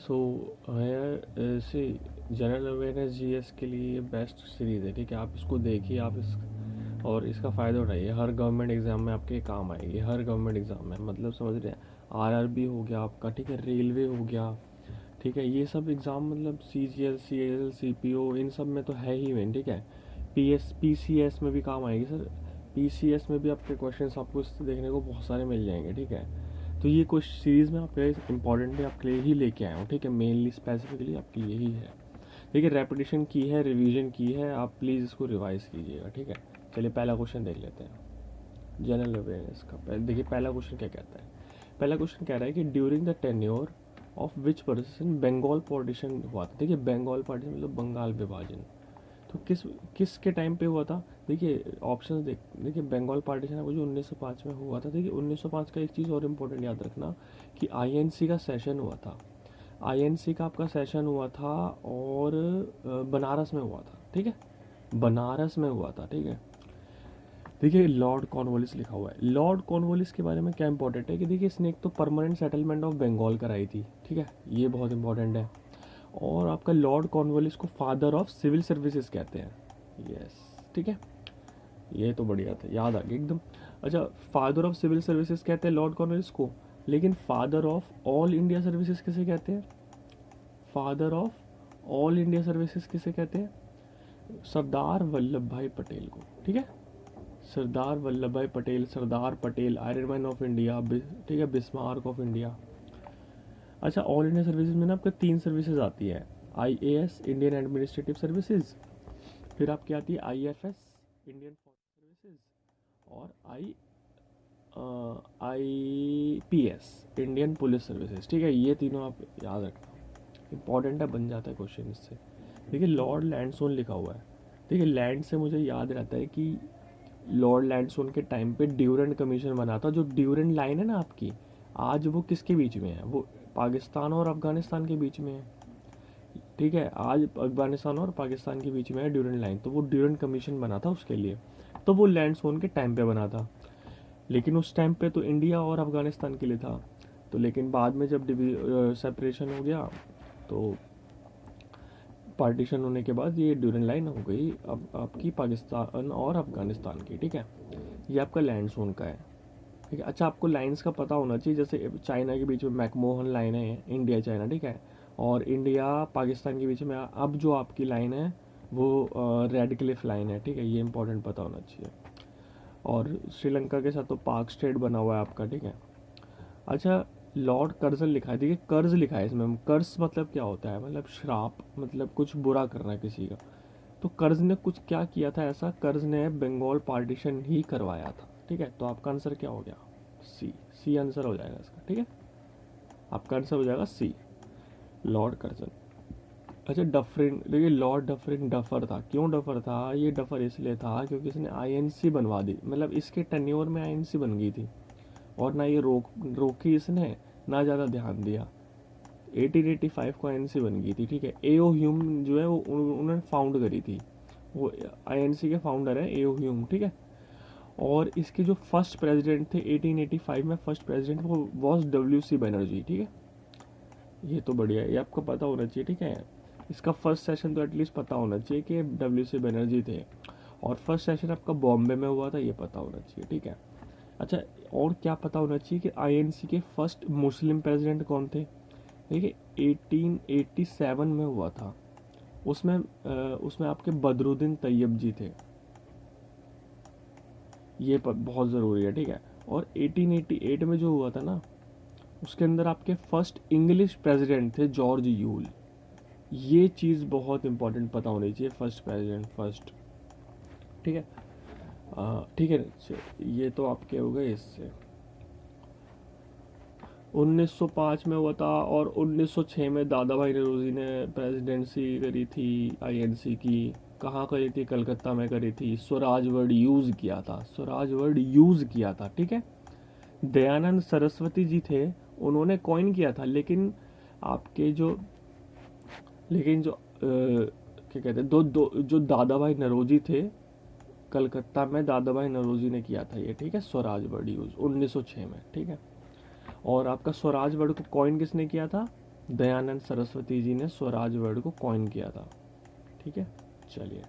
सो है सी general awareness GS के लिए बेस्ट सीरीज़ है, ठीक है। आप इसको देखिए, आप इस और इसका फ़ायदा उठाइए। हर गवर्नमेंट एग्ज़ाम में आपके काम आएगी, हर गवर्नमेंट एग्ज़ाम में, मतलब समझ रहे हैं। आरआरबी हो गया आपका, ठीक है, रेलवे हो गया, ठीक है, ये सब एग्ज़ाम मतलब सीजीएल, सीएल, सीपीओ, इन सब में तो है ही मेन, ठीक है। पीसीएस में भी काम आएगी सर। पीसीएस में भी आपके क्वेश्चंस आपको देखने को बहुत सारे मिल जाएंगे, ठीक है। तो ये कुछ सीरीज़ में आपके लिए इम्पॉर्टेंटली आपके लिए ही लेके आया हूँ, ठीक है। मेनली स्पेसिफिकली आपकी यही है, ठीक है। रेपिटेशन की है, रिवीजन की है, आप प्लीज़ इसको रिवाइज कीजिएगा, ठीक है। चलिए पहला क्वेश्चन देख लेते हैं जनरल अवेयरनेस का। देखिए पहला क्वेश्चन क्या कहता है। पहला क्वेश्चन कह रहा है कि during the tenure of which person Bengal partition हुआ था। देखिए बंगाल पार्टीशन मतलब बंगाल विभाजन, तो किसके टाइम पे हुआ था। देखिए ऑप्शन देखिए बंगाल पार्टीशन आपको जो 1905 में हुआ था। देखिए 1905 का एक चीज़ और इम्पोर्टेंट याद रखना कि आईएनसी का सेशन हुआ था। आईएनसी का आपका सेशन हुआ था और बनारस में हुआ था, ठीक है, बनारस में हुआ था, ठीक है। देखिए लॉर्ड कॉर्नवालिस लिखा हुआ है। लॉर्ड कॉर्नवालिस के बारे में क्या इंपॉर्टेंट है कि देखिए इसने एक तो परमानेंट सेटलमेंट ऑफ बंगाल कराई थी, ठीक है, ये बहुत इंपॉर्टेंट है। और आपका लॉर्ड कॉर्नवालिस को फादर ऑफ सिविल सर्विसेज कहते हैं, यस, ठीक है, ये तो बढ़िया था, याद आ गया एकदम। अच्छा, फादर ऑफ सिविल सर्विसेज कहते हैं लॉर्ड कॉर्नवालिस को, लेकिन father of all India services किसे कहते हैं। Father of all India services किसे कहते हैं। सरदार वल्लभ भाई पटेल को, ठीक है, Sardar Vallabh Bhai Patel, Sardar Patel, iron man of India, ठीक है, बिस्मार्क ऑफ इंडिया। अच्छा, ऑल इंडिया सर्विसेज में ना आपका 3 सर्विसेज आती है। आईएएस इंडियन एडमिनिस्ट्रेटिव सर्विसेज, फिर आपकी आती है आईएफएस इंडियन फॉरेन सर्विसेज, और आईपीएस इंडियन पुलिस सर्विसेज, ठीक है। ये तीनों आप याद रखना, इंपॉर्टेंट है, बन जाता है क्वेश्चन इससे। देखिए लॉर्ड लैंडसोन लिखा हुआ है। देखिए लैंड से मुझे याद रहता है कि लॉर्ड लैंडसोन के टाइम पे ड्यूरेंट कमीशन बना था। जो ड्यूरेंट लाइन है ना आपकी, आज वो किसके बीच में है, वो पाकिस्तान और अफगानिस्तान के बीच में है, ठीक है। आज अफगानिस्तान और पाकिस्तान के बीच में है ड्यूरेंट लाइन, तो वो ड्यूरेंट कमीशन बना था उसके लिए, तो वो लैंडसोन के टाइम पे बना था। लेकिन उस टाइम पे तो इंडिया और अफगानिस्तान के लिए था, तो लेकिन बाद में जब सेपरेशन हो गया, तो पार्टीशन होने के बाद ये ड्यूरेंट लाइन हो गई अब आपकी पाकिस्तान और अफगानिस्तान की, ठीक है। ये आपका लैंडसोन का है, ठीक है। अच्छा, आपको लाइंस का पता होना चाहिए, जैसे चाइना के बीच में मैकमोहन लाइन है, इंडिया चाइना, ठीक है, और इंडिया पाकिस्तान के बीच में अब जो आपकी लाइन है वो रेड क्लिफ लाइन है, ठीक है, ये इंपॉर्टेंट पता होना चाहिए। और श्रीलंका के साथ तो पाक स्टेट बना हुआ है आपका, ठीक है। अच्छा, लॉर्ड कर्जन लिखा है। देखिए कर्ज लिखा है इसमें, कर्ज मतलब क्या होता है, मतलब श्राप, मतलब कुछ बुरा करना किसी का। तो कर्ज ने कुछ क्या किया था ऐसा, कर्ज ने बंगाल पार्टीशन ही करवाया था, ठीक है। तो आपका आंसर क्या हो गया, सी, सी आंसर हो जाएगा इसका, ठीक है, आपका आंसर हो जाएगा सी, लॉर्ड कर्जन। अच्छा, डफरिन, देखिए लॉर्ड डफरिन डफर था। क्यों डफर था, ये डफर इसलिए था क्योंकि इसने आईएनसी बनवा दी, मतलब इसके टेन्योर में आईएनसी बन गई थी, और ना ये रोकी इसने, ना ज़्यादा ध्यान दिया। 1885 को आईएनसी बन गई थी, ठीक है। एओ ह्यूम जो है वो उन्होंने फाउंड करी थी, वो आईएनसी के फाउंडर है एओ ह्यूम, ठीक है। और इसके जो फर्स्ट प्रेसिडेंट थे 1885 में, फर्स्ट प्रेसिडेंट वो वॉज डब्ल्यू.सी. बनर्जी, ठीक है। ये तो बढ़िया है, ये आपको पता होना चाहिए, ठीक है। इसका फर्स्ट सेशन तो एटलीस्ट पता होना चाहिए कि डब्ल्यू.सी. बनर्जी थे, और फर्स्ट सेशन आपका बॉम्बे में हुआ था, ये पता होना चाहिए, ठीक है। अच्छा, और क्या पता होना चाहिए कि आईएनसी के फर्स्ट मुस्लिम प्रेसिडेंट कौन थे। देखिए 1887 में हुआ था, उसमें आपके बदरुद्दीन तैयब जी थे, ये बहुत ज़रूरी है, ठीक है। और 1888 में जो हुआ था ना, उसके अंदर आपके फर्स्ट इंग्लिश प्रेसिडेंट थे जॉर्ज यूल। ये चीज़ बहुत इंपॉर्टेंट पता होनी चाहिए, फर्स्ट प्रेसिडेंट, फर्स्ट, ठीक है। ठीक है, ये तो आपके हो गए इससे। 1905 में हुआ था, और 1906 में दादा भाई नौरोजी ने प्रेसिडेंसी करी थी आईएनसी की। कहाँ करी थी, कलकत्ता में करी थी। स्वराज वर्ड यूज़ किया था, स्वराज वर्ड यूज़ किया था, ठीक है। दयानंद सरस्वती जी थे, उन्होंने कॉइन किया था, लेकिन आपके जो, लेकिन जो क्या कहते हैं, जो दादा भाई नौरोजी थे कलकत्ता में, दादा भाई नौरोजी ने किया था ये, ठीक है, स्वराज वर्ड यूज़ 1906 में, ठीक है। और आपका स्वराज वर्ड को कॉइन किसने किया था, दयानंद सरस्वती जी ने स्वराज वर्ड को कॉइन किया था। ठीक है, चलिए,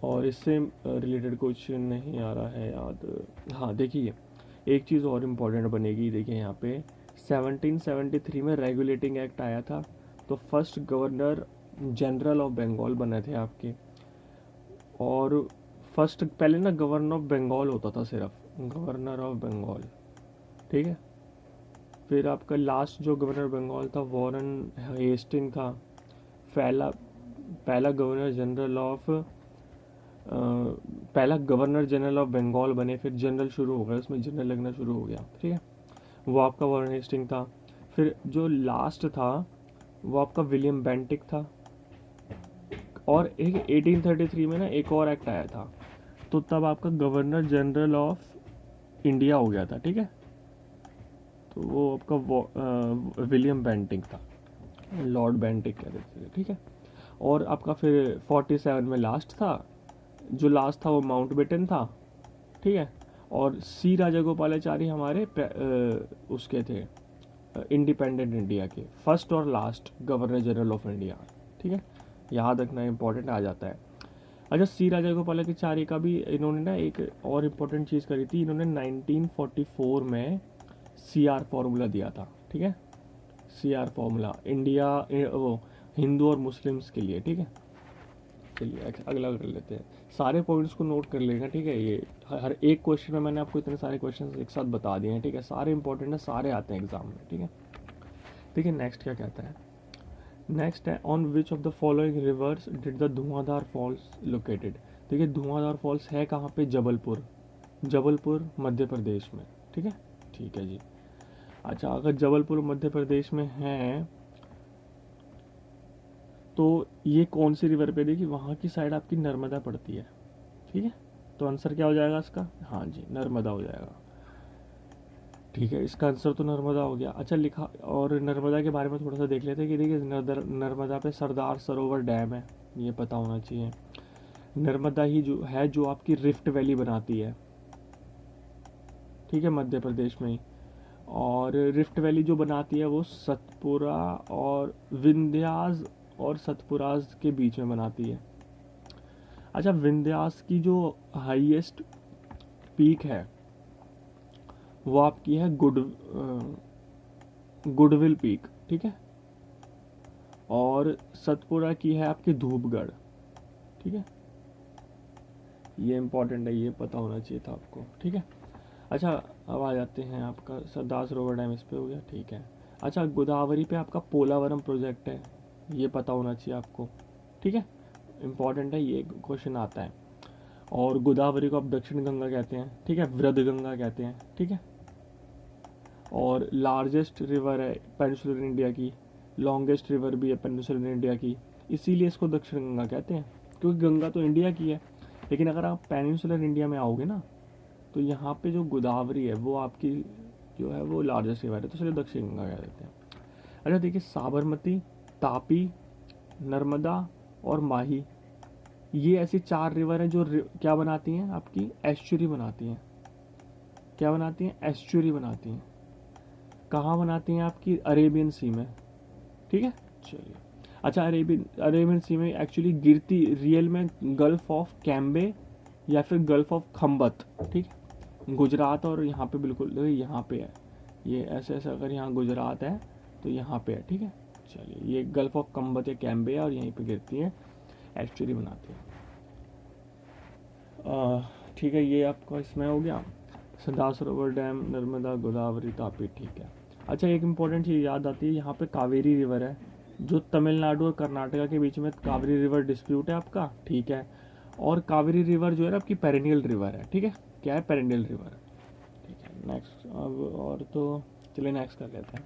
और इससे रिलेटेड कुछ नहीं आ रहा है याद। हाँ देखिए, एक चीज़ और इम्पोर्टेंट बनेगी, देखिए यहाँ पे 1773 में रेगुलेटिंग एक्ट आया था, तो first governor general of Bengal बने थे आपके। और फर्स्ट पहले ना गवर्नर ऑफ बंगाल होता था, सिर्फ गवर्नर ऑफ बंगाल। ठीक है, फिर आपका लास्ट जो गवर्नर बंगाल था वॉरेन हेस्टिंग था। पहला पहला गवर्नर जनरल ऑफ पहला गवर्नर जनरल ऑफ बंगाल बने, फिर जनरल शुरू हो गया, उसमें जनरल लगना शुरू हो गया। ठीक है, वो आपका वॉरेन हेस्टिंग था। फिर जो लास्ट था वो आपका विलियम बेंटिक था। और एक 1833 में ना एक और एक्ट आया था, तो तब आपका गवर्नर जनरल ऑफ इंडिया हो गया था। ठीक है, तो वो आपका विलियम बेंटिक था, लॉर्ड बेंटिक कहते थे। ठीक है, और आपका फिर 47 में लास्ट था, जो लास्ट था वो माउंट बेटन था। ठीक है, और सी राजागोपालाचारी हमारे उसके थे इंडिपेंडेंट इंडिया के फर्स्ट और last governor general of India. ठीक है, याद रखना इंपॉर्टेंट आ जाता है। अच्छा, सी राजागोपालाचारी का भी इन्होंने ना एक और इम्पोर्टेंट चीज़ करी थी, इन्होंने 1944 में CR फॉर्मूला दिया था। ठीक है, CR फॉर्मूला इंडिया वो हिंदू और मुस्लिम्स के लिए। ठीक है, चलिए अगला कर लेते हैं। सारे पॉइंट्स को नोट कर लेना। ठीक है, ये हर एक क्वेश्चन में मैंने आपको इतने सारे क्वेश्चन एक साथ बता दिए हैं। ठीक है, सारे इंपॉर्टेंट है, सारे आते हैं एग्जाम में। ठीक है, देखिए नेक्स्ट क्या कहता है। नेक्स्ट है, on which of the following rivers did the Dhuandhar false located. देखिए धुआंधार फॉल्स है कहाँ पे, जबलपुर, जबलपुर मध्य प्रदेश में। ठीक है, ठीक है जी। अच्छा, अगर जबलपुर मध्य प्रदेश में है तो ये कौन सी रिवर पे, देखिए वहाँ की साइड आपकी नर्मदा पड़ती है। ठीक है, तो आंसर क्या हो जाएगा इसका, हाँ जी नर्मदा हो जाएगा। ठीक है, इसका आंसर तो नर्मदा हो गया। अच्छा लिखा, और नर्मदा के बारे में थोड़ा सा देख लेते हैं कि देखिए नर्मदा पे सरदार सरोवर डैम है, ये पता होना चाहिए। नर्मदा ही जो है जो आपकी रिफ्ट वैली बनाती है। ठीक है, मध्य प्रदेश में ही। और रिफ्ट वैली जो बनाती है वो सतपुरा और विंध्यास और सतपुराज के बीच में बनाती है। अच्छा, विंध्यास की जो हाईएस्ट पीक है वो आपकी है गुडविल पीक। ठीक है, और सतपुरा की है आपकी धूपगढ़। ठीक है, ये इंपॉर्टेंट है, ये पता होना चाहिए था आपको। ठीक है, अच्छा अब आ जाते हैं, आपका सरदार सरोवर डैम इस पे हो गया। ठीक है, अच्छा गोदावरी पे आपका पोलावरम प्रोजेक्ट है, ये पता होना चाहिए आपको। ठीक है, इंपॉर्टेंट है, ये क्वेश्चन आता है। और गोदावरी को आप दक्षिण गंगा कहते हैं। ठीक है, वृद्ध गंगा कहते हैं। ठीक है, और लार्जेस्ट रिवर है पेनिनसुलर इंडिया की, लॉन्गेस्ट रिवर भी है पेनिनसुलर इंडिया की, इसीलिए इसको दक्षिण गंगा कहते हैं, क्योंकि गंगा तो इंडिया की है। लेकिन अगर आप पेनिनसुलर इंडिया में आओगे ना, तो यहाँ पे जो गोदावरी है वो आपकी जो है वो लार्जेस्ट रिवर है, तो इसलिए दक्षिण गंगा कह देते हैं। अच्छा देखिए, साबरमती, तापी, नर्मदा और माही, ये ऐसी 4 रिवर हैं जो क्या बनाती हैं, आपकी एस्चुरी बनाती हैं। क्या बनाती हैं, एस्चुरी बनाती हैं। कहाँ बनाती हैं, आपकी अरेबियन सी में। ठीक है, चलिए। अच्छा, अरेबियन सी में एक्चुअली गिरती रियल में गल्फ ऑफ कैम्बे या फिर गल्फ ऑफ खम्बत। ठीक, गुजरात और यहाँ पे बिल्कुल यहाँ पे है, ये ऐसे ऐसे अगर यहाँ गुजरात है तो यहाँ पे है। ठीक है, चलिए, ये गल्फ ऑफ खम्बत या कैम्बे है और यहीं पे गिरती है, एस्चुरी बनाती है। ठीक है, ये आपका इसमें हो गया, सरदार सरोवर डैम, नर्मदा, गोदावरी, तापी। ठीक है, अच्छा एक इम्पॉर्टेंट चीज़ याद आती है, यहाँ पे कावेरी रिवर है जो तमिलनाडु और कर्नाटका के बीच में कावेरी रिवर डिस्प्यूट है आपका। ठीक है, और कावेरी रिवर जो है ना आपकी पेरिनियल रिवर है। ठीक है, क्या है, पेरिनियल रिवर। ठीक है, नेक्स्ट अब और तो चलिए नेक्स्ट कर लेते हैं।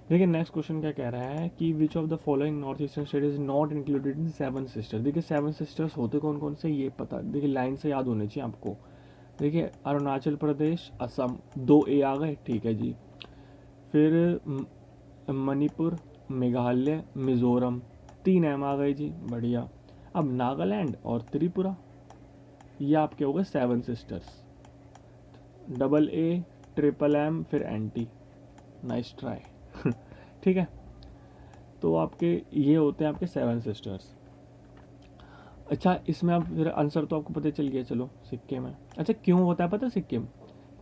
देखिए नेक्स्ट क्वेश्चन क्या कह रहा है कि which of the following north eastern state is not included in 7 sisters. देखिए 7 सिस्टर्स होते कौन कौन से, ये पता, देखिए लाइन से याद होने चाहिए आपको। देखिए अरुणाचल प्रदेश, असम, 2 ए आ गए। ठीक है जी, फिर मणिपुर, मेघालय, मिजोरम, 3 एम आ गए जी, बढ़िया। अब नागालैंड और त्रिपुरा, ये आपके हो गए 7 सिस्टर्स। AA, ट्रिपल M, फिर NT, नाइस ट्राई। ठीक है। तो आपके ये होते हैं आपके 7 सिस्टर्स। अच्छा, इसमें अब फिर आंसर तो आपको पता चल गया, चलो सिक्किम है। अच्छा, क्यों होता है पता है सिक्किम?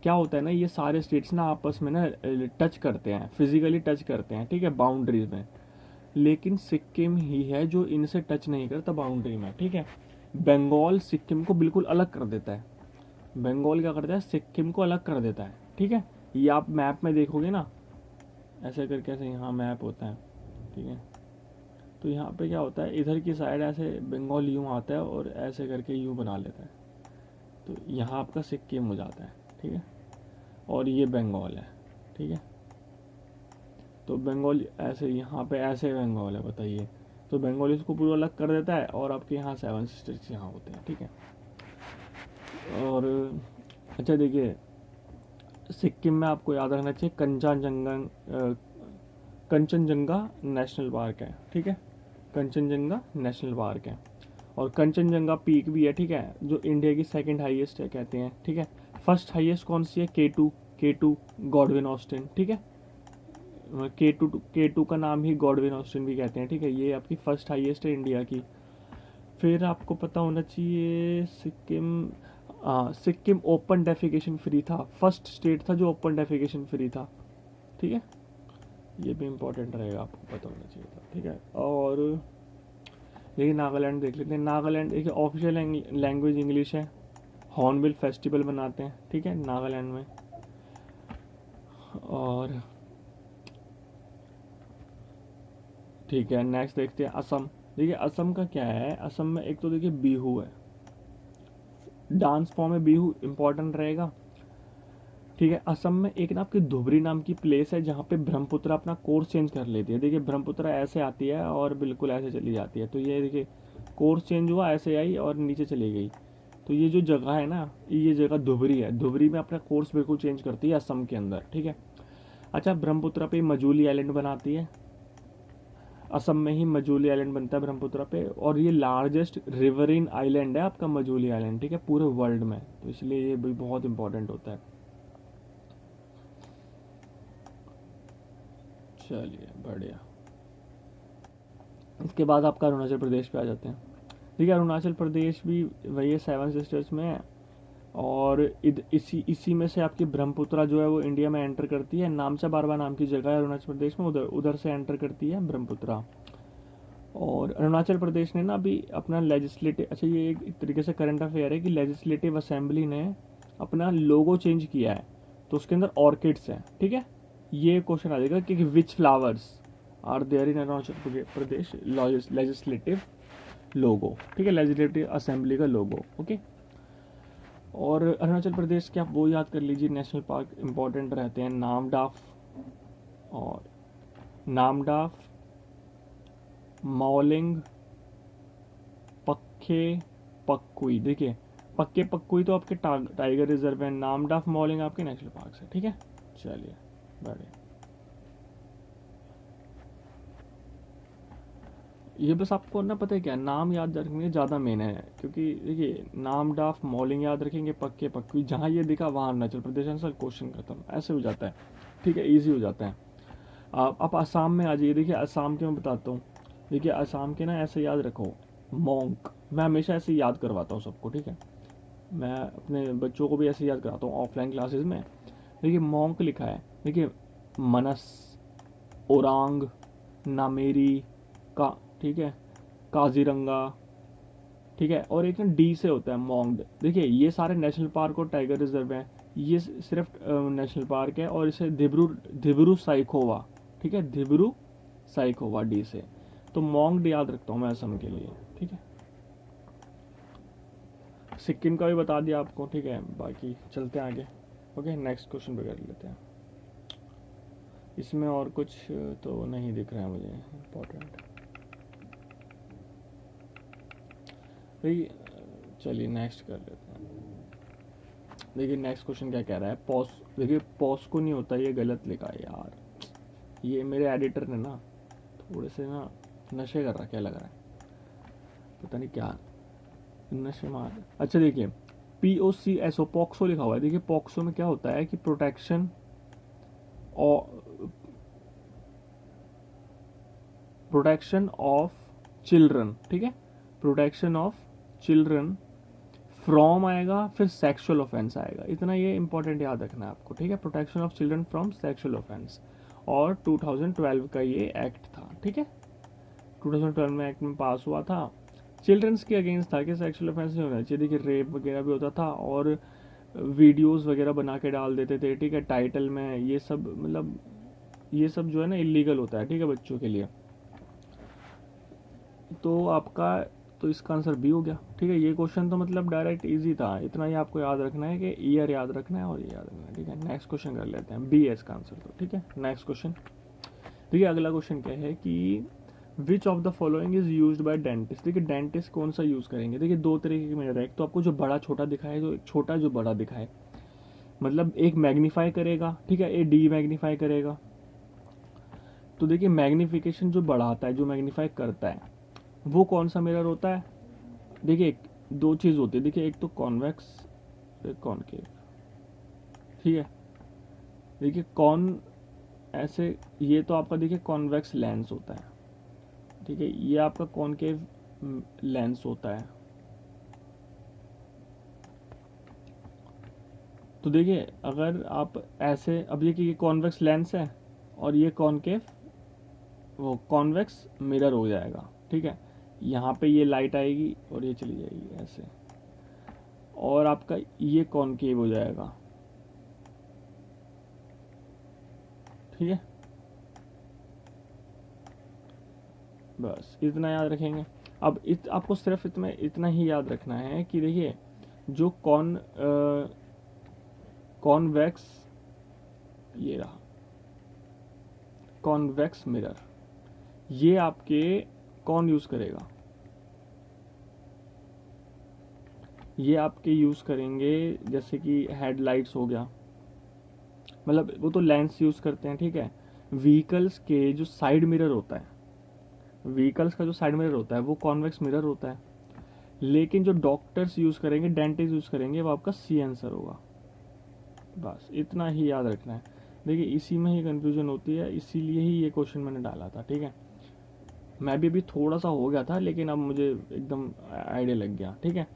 क्या होता है ना, ये सारे स्टेट्स ना आपस में ना टच करते हैं, फिजिकली टच करते हैं, ठीक है, बाउंड्रीज में। लेकिन सिक्किम ही है जो इनसे टच नहीं करता बाउंड्री में, ठीक है। बंगाल सिक्किम को बिल्कुल अलग कर देता है। बंगाल क्या करता है, सिक्किम को अलग कर देता है, ठीक है। ये आप मैप में देखोगे ना, ऐसे करके, ऐसे यहाँ मैप होता है, ठीक है। तो यहाँ पे क्या होता है, इधर की साइड ऐसे बंगाल यूँ आता है और ऐसे करके यूँ बना लेता है, तो यहाँ आपका सिक्किम हो जाता है, ठीक है। और ये बंगाल है, ठीक है। तो बंगाल ऐसे, यहाँ पे ऐसे बंगाल है, बताइए। तो बंगाल इसको पूरा अलग कर देता है और आपके यहाँ 7 सिस्टर्स यहाँ होते हैं, ठीक है। और अच्छा देखिए, सिक्किम में आपको याद रखना चाहिए कंचनजंगा नेशनल पार्क है, ठीक है। कंचनजंगा नेशनल पार्क है। और कंचनजंगा पीक भी है, ठीक है, जो इंडिया की सेकंड हाईएस्ट है कहते हैं, ठीक है। फर्स्ट हाईएस्ट कौन सी है? K2 गॉडविन ऑस्टिन, ठीक है। K2 का नाम ही गॉडविन ऑस्टिन भी कहते हैं, ठीक है। ये आपकी फर्स्ट हाईएस्ट है इंडिया की। फिर आपको पता होना चाहिए सिक्किम ओपन डेफिकेशन फ्री था, फर्स्ट स्टेट था जो ओपन डेफिकेशन फ्री था, ठीक है। ये भी इम्पोर्टेंट रहेगा, आपको पता होना चाहिए था, ठीक है। और देखिए नागालैंड देख लेते हैं। नागालैंड एक ऑफिशियल लैंग्वेज इंग्लिश है। हॉर्नबिल फेस्टिवल मनाते हैं, ठीक है, नागालैंड में। और ठीक है, नेक्स्ट देखते हैं असम। देखिए असम का क्या है, असम में एक तो देखिए बिहू है, डांस फॉर्म में बिहू इम्पोर्टेंट रहेगा, ठीक है। असम में एक ना आपकी धुबरी नाम की प्लेस है जहाँ पे ब्रह्मपुत्र अपना कोर्स चेंज कर लेती है। देखिए ब्रह्मपुत्र ऐसे आती है और बिल्कुल ऐसे चली जाती है, तो ये देखिए कोर्स चेंज हुआ, ऐसे आई और नीचे चली गई। तो ये जो जगह है ना, ये जगह धुबरी है, धुबरी में अपना कोर्स बिल्कुल चेंज करती है असम के अंदर, ठीक है। अच्छा, ब्रह्मपुत्र पे मजूली आइलैंड बनाती है, असम में ही मजूली आइलैंड बनता है ब्रह्मपुत्र पे। और ये लार्जेस्ट रिवरिन आइलैंड है आपका मजूली आइलैंड, ठीक है, पूरे वर्ल्ड में। तो इसलिए ये भी बहुत इंपॉर्टेंट होता है। चलिए बढ़िया। इसके बाद आपका अरुणाचल प्रदेश पे आ जाते हैं। ठीक है, अरुणाचल प्रदेश भी वही 7 सिस्टर्स में है। और इसी में से आपकी ब्रह्मपुत्रा जो है वो इंडिया में एंटर करती है। नामचा बारवा नाम की जगह है अरुणाचल प्रदेश में, उधर से एंटर करती है ब्रह्मपुत्रा। और अरुणाचल प्रदेश ने ना अभी अपना लेजिस्लेटिव, अच्छा ये एक तरीके से करंट अफेयर है कि लेजिस्लेटिव असेंबली ने अपना लोगो चेंज किया है, तो उसके अंदर ऑर्किड्स हैं, ठीक है। ये क्वेश्चन आ जाएगा कि which flowers are there in Arunachal Pradesh legislative logo, ठीक है, लेजिस्लेटिव असेंबली का लोगो, ओके। और अरुणाचल प्रदेश के आप वो याद कर लीजिए नेशनल पार्क इंपॉर्टेंट रहते हैं, नामडाफ और नामडाफ, मॉलिंग, पक्के पक्कुई। देखिए पक्के पक्कुई तो आपके टाइगर रिजर्व है, नामडाफ मॉलिंग आपके नेशनल पार्क है, ठीक है। चलिए बढ़िया। ये बस आपको ना पता है क्या, नाम याद रखेंगे ज़्यादा मेन है, क्योंकि देखिए नामडाफ मॉलिंग याद रखेंगे, पक्के पक्कुई, जहाँ ये दिखा वहाँ अरुणाचल प्रदेश, आंसर क्वेश्चन खत्म, ऐसे हो जाता है, ठीक है, इजी हो जाता है। आप आसाम में आ जाइए। देखिए आसाम के मैं बताता हूँ। देखिए आसाम के ना ऐसे याद रखो, मोंक, मैं हमेशा ऐसे याद करवाता हूँ सबको, ठीक है, मैं अपने बच्चों को भी ऐसे याद कराता हूँ ऑफलाइन क्लासेस में। देखिए मोंक लिखा है, देखिए मनस, ओरांग, नामेरी का, ठीक है, काजीरंगा, ठीक है। और एक ना डी से होता है मोंगड। देखिए ये सारे नेशनल पार्क और टाइगर रिजर्व हैं, ये सिर्फ नेशनल पार्क है। और इसे धिब्रू साइकोवा, ठीक है, धिब्रू साइकोवा डी से। तो मोंगड याद रखता हूँ मैं असम के लिए, ठीक है। सिक्किम का भी बता दिया आपको, ठीक है। बाकी चलते हैं आगे, ओके, नेक्स्ट क्वेश्चन पे कर लेते हैं। इसमें और कुछ तो नहीं दिख रहा है मुझे इम्पोर्टेंट। भाई चलिए नेक्स्ट कर लेते हैं। देखिए नेक्स्ट क्वेश्चन क्या कह रहा है, देखिए पॉस्को नहीं होता, ये गलत लिखा है यार। ये मेरे एडिटर ने ना थोड़े से ना नशे कर रखा है, लग रहा है, पता नहीं क्या नशे मार। अच्छा देखिए POCSO, पॉक्सो लिखा हुआ है। देखिए पॉक्सो में क्या होता है कि प्रोटेक्शन और प्रोटेक्शन ऑफ चिल्ड्रन, ठीक है, प्रोटेक्शन ऑफ चिल्ड्रन फ्रॉम आएगा, फिर सेक्सुअल ऑफेंस आएगा, इतना ये इंपॉर्टेंट याद रखना है आपको, ठीक है, protection of children from sexual offence. और 2012 का ये एक्ट था, ठीक है, 2012 में एक्ट में पास हुआ था, चिल्ड्रंस के अगेंस्ट था कि सेक्सुअल ऑफेंस नहीं होना चाहिए। देखिए रेप वगैरह भी होता था और वीडियोस वगैरह बना के डाल देते थे, ठीक है, टाइटल में, ये सब मतलब ये सब जो है ना इलीगल होता है, ठीक है, बच्चों के लिए। तो आपका तो इसका आंसर बी हो गया, ठीक है। ये क्वेश्चन तो मतलब डायरेक्ट इजी था, इतना ही आपको याद रखना है कि ईयर याद रखना है और ये याद रखना है, ठीक है। नेक्स्ट क्वेश्चन कर लेते हैं, बी है इसका आंसर तो, ठीक है। नेक्स्ट क्वेश्चन देखिए, अगला क्वेश्चन क्या है कि which of the following is used by dentist. देखिए डेंटिस्ट कौन सा यूज करेंगे, देखिए दो तरीके की मिरर है, एक तो आपको जो बड़ा छोटा दिखाए, जो छोटा जो बड़ा दिखाए, मतलब एक मैग्नीफाई करेगा, ठीक है, एक डी मैग्नीफाई करेगा। तो देखिए मैग्निफिकेशन जो बढ़ाता है, जो मैग्नीफाई करता है, वो कौन सा मिरर होता है। देखिए दो चीज होती है, देखिए एक तो कॉन्वेक्स, एक कॉनकेव, ठीक है। देखिए कॉन ऐसे, ये तो आपका देखिए कॉन्वेक्स लेंस होता है, ठीक है, ये आपका कॉनकेव लेंस होता है। तो देखिए अगर आप ऐसे, अब ये कॉन्वेक्स लेंस है और ये कॉनकेव, वो कॉन्वेक्स मिरर हो जाएगा, ठीक है। यहाँ पे ये लाइट आएगी और ये चली जाएगी ऐसे, और आपका ये कॉनकेव हो जाएगा, ठीक है। बस इतना याद रखेंगे। अब आपको सिर्फ इतना ही याद रखना है कि देखिए जो कॉन्वेक्स, ये रहा कॉन्वेक्स मिरर, ये आपके कौन यूज करेगा, ये आपके यूज करेंगे जैसे कि हेडलाइट्स हो गया, मतलब वो तो लेंस यूज करते हैं, ठीक है। व्हीकल्स के जो साइड मिरर होता है, व्हीकल्स का जो साइड मिरर होता है वो कॉन्वेक्स मिरर होता है, लेकिन जो डॉक्टर्स यूज करेंगे, डेंटिस्ट यूज करेंगे, वो आपका सी आंसर होगा। बस इतना ही याद रखना है। देखिए इसी में ही कंफ्यूजन होती है, इसीलिए ही ये क्वेश्चन मैंने डाला था, ठीक है। मैं भी अभी थोड़ा सा हो गया था, लेकिन अब मुझे एकदम आइडिया लग गया, ठीक है।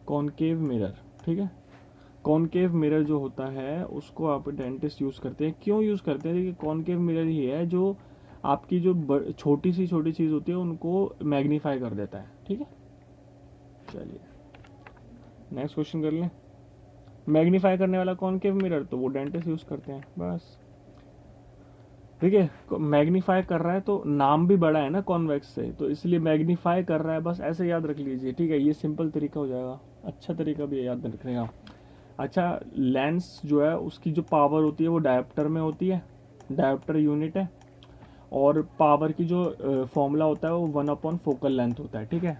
कॉनकेव मिरर, ठीक है, कॉनकेव मिरर जो होता है उसको आप डेंटिस्ट यूज करते हैं। क्यों यूज करते हैं, देखिए कॉनकेव मिरर ही है जो आपकी जो छोटी चीज होती है उनको मैग्नीफाई कर देता है, ठीक है। चलिए नेक्स्ट क्वेश्चन कर लें। मैग्नीफाई करने वाला कॉनकेव मिरर तो वो डेंटिस्ट यूज करते हैं, बस। देखिए मैग्नीफाई कर रहा है तो नाम भी बड़ा है ना कॉन्वेक्स से, तो इसलिए मैग्नीफाई कर रहा है, बस ऐसे याद रख लीजिए, ठीक है। ये सिंपल तरीका हो जाएगा, अच्छा तरीका भी याद रखने का। अच्छा लेंस जो है उसकी जो पावर होती है वो डायोप्टर में होती है, डायोप्टर यूनिट है, और पावर की जो फॉर्मूला होता है वो 1/4 फोकल लेंथ होता है, ठीक है,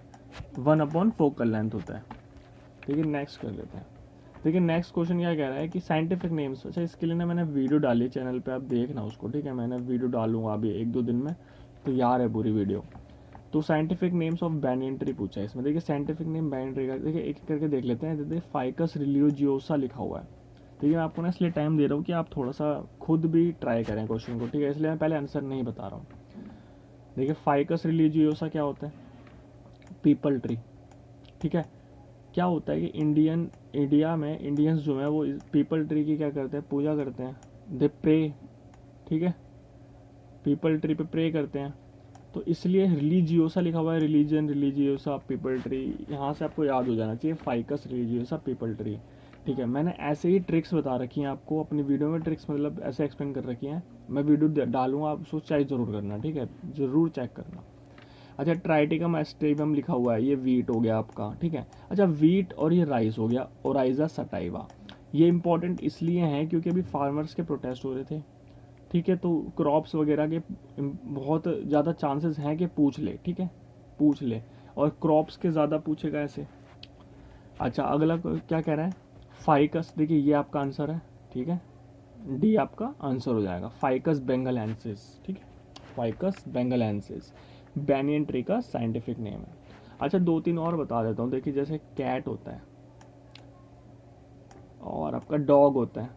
1/4 फोकल लेंथ होता है, ठीक है। नेक्स्ट कर लेते हैं। देखिए नेक्स्ट क्वेश्चन क्या कह रहा है कि साइंटिफिक नेम्स। अच्छा इसके लिए ना मैंने वीडियो डाली चैनल पे, आप देखना उसको, ठीक है, मैंने वीडियो डालूंगा अभी 1-2 दिन में, तो यार है पूरी वीडियो। तो scientific names of banyan tree पूछा है इसमें। देखिए साइंटिफिक नेम बैनियन ट्री का, देखिए एक करके देख लेते हैं। देखिए फाइकस रिलिजियोसा लिखा हुआ है, ठीक है। मैं आपको ना इसलिए टाइम दे रहा हूँ कि आप थोड़ा सा खुद भी ट्राई करें क्वेश्चन को, ठीक है, इसलिए मैं पहले आंसर नहीं बता रहा हूँ। देखिए फाइकस रिलीजियोसा क्या होता है, पीपल ट्री, ठीक है। क्या होता है कि इंडिया में इंडियंस जो है वो पीपल ट्री की क्या करते हैं, पूजा करते हैं, दे प्रे, ठीक है, पीपल ट्री पे प्रे करते हैं। तो इसलिए रिलीजियोसा लिखा हुआ है, रिलीजन रिलीजियोसा पीपल ट्री, यहाँ से आपको याद हो जाना चाहिए फाइकस रिलीजियोसा पीपल ट्री, ठीक है। मैंने ऐसे ही ट्रिक्स बता रखी हैं आपको अपनी वीडियो में, ट्रिक्स मतलब ऐसे एक्सप्लेन कर रखी हैं, मैं वीडियो डालूंगा, आप उसको चेक जरूर करना, ठीक है, जरूर चेक करना। अच्छा ट्राइटिकम एस्टिवम लिखा हुआ है, ये वीट हो गया आपका, ठीक है। अच्छा वीट और ये राइस हो गया, ओराइजा सटाइवा। ये इंपॉर्टेंट इसलिए हैं क्योंकि अभी फार्मर्स के प्रोटेस्ट हो रहे थे, ठीक है, तो क्रॉप्स वगैरह के बहुत ज़्यादा चांसेस हैं कि पूछ ले, ठीक है, पूछ ले, और क्रॉप्स के ज़्यादा पूछेगा ऐसे। अच्छा अगला क्या कह रहा है, फाइकस, देखिए ये आपका आंसर है, ठीक है, डी आपका आंसर हो जाएगा, फाइकस बेंगलेंसिस, ठीक है, फाइकस बेंगलेंसिस बैनियन ट्री का साइंटिफिक नेम है। अच्छा 2-3 और बता देता हूँ। देखिए जैसे कैट होता है और आपका डॉग होता है,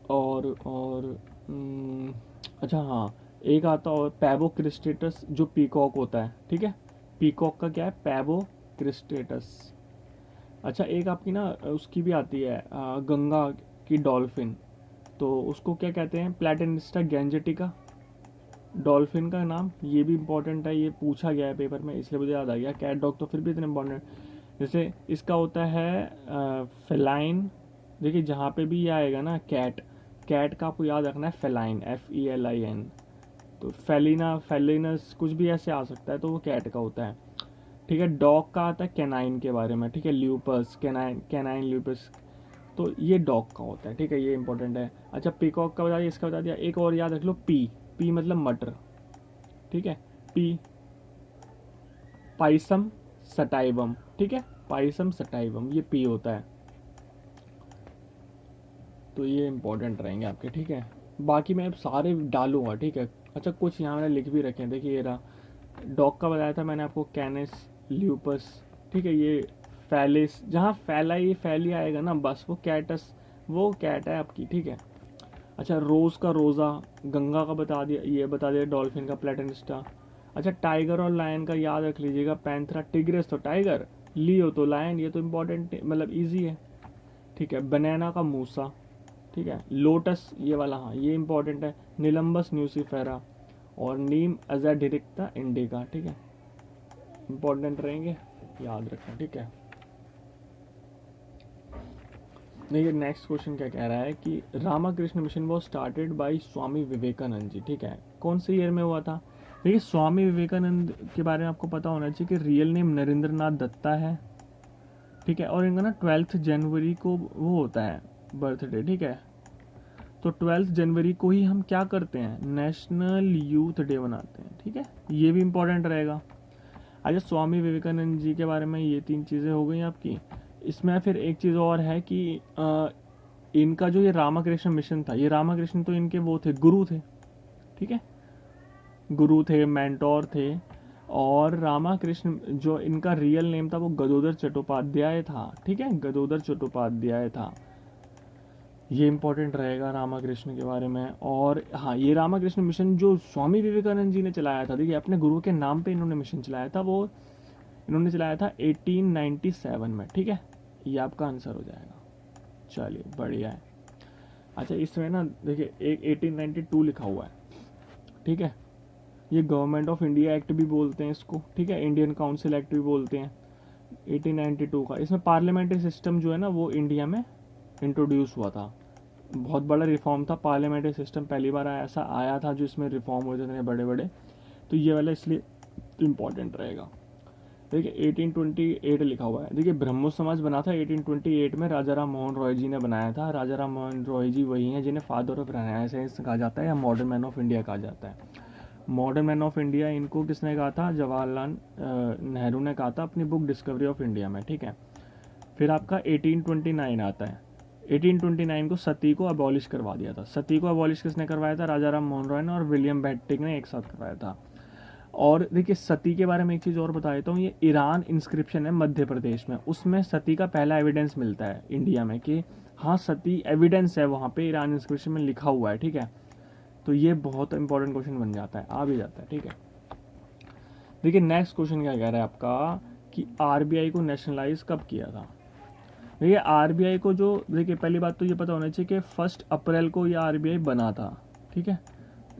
और अच्छा हाँ, एक आता है पैबो क्रिस्टेटस जो पीकॉक होता है, ठीक है। पीकॉक का क्या है, पैबो क्रिस्टेटस। अच्छा एक आपकी ना उसकी भी आती है गंगा की डॉल्फिन, तो उसको क्या कहते हैं, प्लेटेनिस्टा गैंजेटिका। डॉल्फिन का नाम ये भी इम्पोर्टेंट है, ये पूछा गया है पेपर में, इसलिए मुझे याद आ गया। कैट डॉग तो फिर भी इतने इम्पोर्टेंट, जैसे इसका होता है फेलाइन। देखिए जहाँ पे भी ये आएगा ना कैट, कैट का आपको याद रखना है फेलाइन, FELIN। तो फेलिना, फेलिनस कुछ भी ऐसे आ सकता है, तो वो कैट का होता है, ठीक है। डॉग का आता है कैनाइन के बारे में, ठीक है, ल्यूपस, कैनाइन, कैनाइन ल्यूपस, तो ये डॉग का होता है, ठीक है, ये इंपॉर्टेंट है। अच्छा पीकॉक का बता दिया, इसका बता दिया, एक और याद रख लो, पी, पी मतलब मटर, ठीक है। पी, पाइसम सटाइवम, ठीक है, पाइसम सटाइवम, ये पी होता है। तो ये इंपॉर्टेंट रहेंगे आपके, ठीक है। बाकी मैं अब सारे डालूंगा, ठीक है। अच्छा कुछ यहाँ मैंने लिख भी रखे हैं, देखिए ये रहा। डॉग का बताया था मैंने आपको, कैनिस ल्यूपस, ठीक है। ये फैलिस, जहाँ फैला ये फैली आएगा ना बस वो कैटस, वो कैट है आपकी, ठीक है। अच्छा रोज़ का रोज़ा, गंगा का बता दिया, ये बता दिया, डॉल्फिन का प्लेटनिस्टा। अच्छा टाइगर और लायन का याद रख लीजिएगा, पैंथरा, टिग्रेस तो टाइगर, लियो तो लायन, ये तो इम्पोर्टेंट मतलब इजी है, ठीक है। बनाना का मूसा, ठीक है। लोटस ये वाला, हाँ ये इंपॉर्टेंट है, निलम्बस न्यूसीफेरा, और नीम अजाडिरिक्टा इंडिका, ठीक है, इंपॉर्टेंट रहेंगे, याद रखना, ठीक है। देखिए नेक्स्ट क्वेश्चन क्या कह रहा है कि Ramakrishna mission was started by Swami Vivekananda ji, ठीक है। कौन से ईयर में हुआ था। देखिए स्वामी विवेकानंद के बारे में आपको पता होना चाहिए कि रियल नेम नरेंद्र नाथ दत्ता है, ठीक है। और इनका ना 12 जनवरी को वो होता है बर्थडे, ठीक है। तो 12 जनवरी को ही हम क्या करते हैं, नेशनल यूथ डे मनाते हैं, ठीक है, ये भी इंपॉर्टेंट रहेगा। अच्छा स्वामी विवेकानंद जी के बारे में ये 3 चीज़ें हो गई आपकी। इसमें फिर एक चीज़ और है कि इनका जो ये रामाकृष्ण मिशन था, ये रामाकृष्ण तो इनके वो थे, गुरु थे, ठीक है, गुरु थे, मेंटोर थे। और रामाकृष्ण जो इनका रियल नेम था वो गदोदर चट्टोपाध्याय था, ठीक है, गदोदर चट्टोपाध्याय था। ये इंपॉर्टेंट रहेगा रामाकृष्ण के बारे में। और हाँ ये रामाकृष्ण मिशन जो स्वामी विवेकानंद जी ने चलाया था, देखिए अपने गुरु के नाम पे इन्होंने मिशन चलाया था, वो इन्होंने चलाया था 1897 में, ठीक है, ये आपका आंसर हो जाएगा। चलिए बढ़िया है। अच्छा इसमें ना देखिए एक 1892 लिखा हुआ है, ठीक है, ये गवर्नमेंट ऑफ इंडिया एक्ट भी बोलते हैं इसको, ठीक है, इंडियन काउंसिल एक्ट भी बोलते हैं 1892 का। इसमें पार्लियामेंट्री सिस्टम जो है ना वो इंडिया में इंट्रोड्यूस हुआ था, बहुत बड़ा रिफॉर्म था, पार्लियामेंट्री सिस्टम पहली बार ऐसा आया था जो इसमें रिफॉर्म हुए थे बड़े बड़े, तो ये वाला इसलिए इम्पोर्टेंट रहेगा। देखिए 1828 लिखा हुआ है, देखिए ब्रह्मो समाज बना था 1828 में, राजा राम मोहन रॉय जी ने बनाया था। राजा राम मोहन रॉय जी वही हैं जिन्हें फादर ऑफ रेनेसांस कहा जाता है या मॉडर्न मैन ऑफ इंडिया कहा जाता है। मॉडर्न मैन ऑफ इंडिया इनको किसने कहा था, जवाहरलाल नेहरू ने कहा था अपनी बुक डिस्कवरी ऑफ इंडिया में, ठीक है। फिर आपका 1829 आता है, 1829 को सती को अबॉलिश करवा दिया था। सती को अबॉलिश किसने करवाया था, राजा राम मोहन रॉय ने और विलियम बेंटिक ने एक साथ करवाया था। और देखिए सती के बारे में एक चीज़ और बता देता हूँ, ये ईरान इंस्क्रिप्शन है मध्य प्रदेश में, उसमें सती का पहला एविडेंस मिलता है इंडिया में कि हाँ सती एविडेंस है वहाँ पे, ईरान इंस्क्रिप्शन में लिखा हुआ है, ठीक है। तो ये बहुत इंपॉर्टेंट क्वेश्चन बन जाता है, आ भी जाता है, ठीक है। देखिए नेक्स्ट क्वेश्चन क्या कह रहा है आपका कि आरबीआई को नेशनलाइज कब किया था। देखिए आरबीआई को जो, देखिए पहली बात तो ये पता होना चाहिए कि 1 अप्रैल को ये आरबीआई बना था, ठीक है,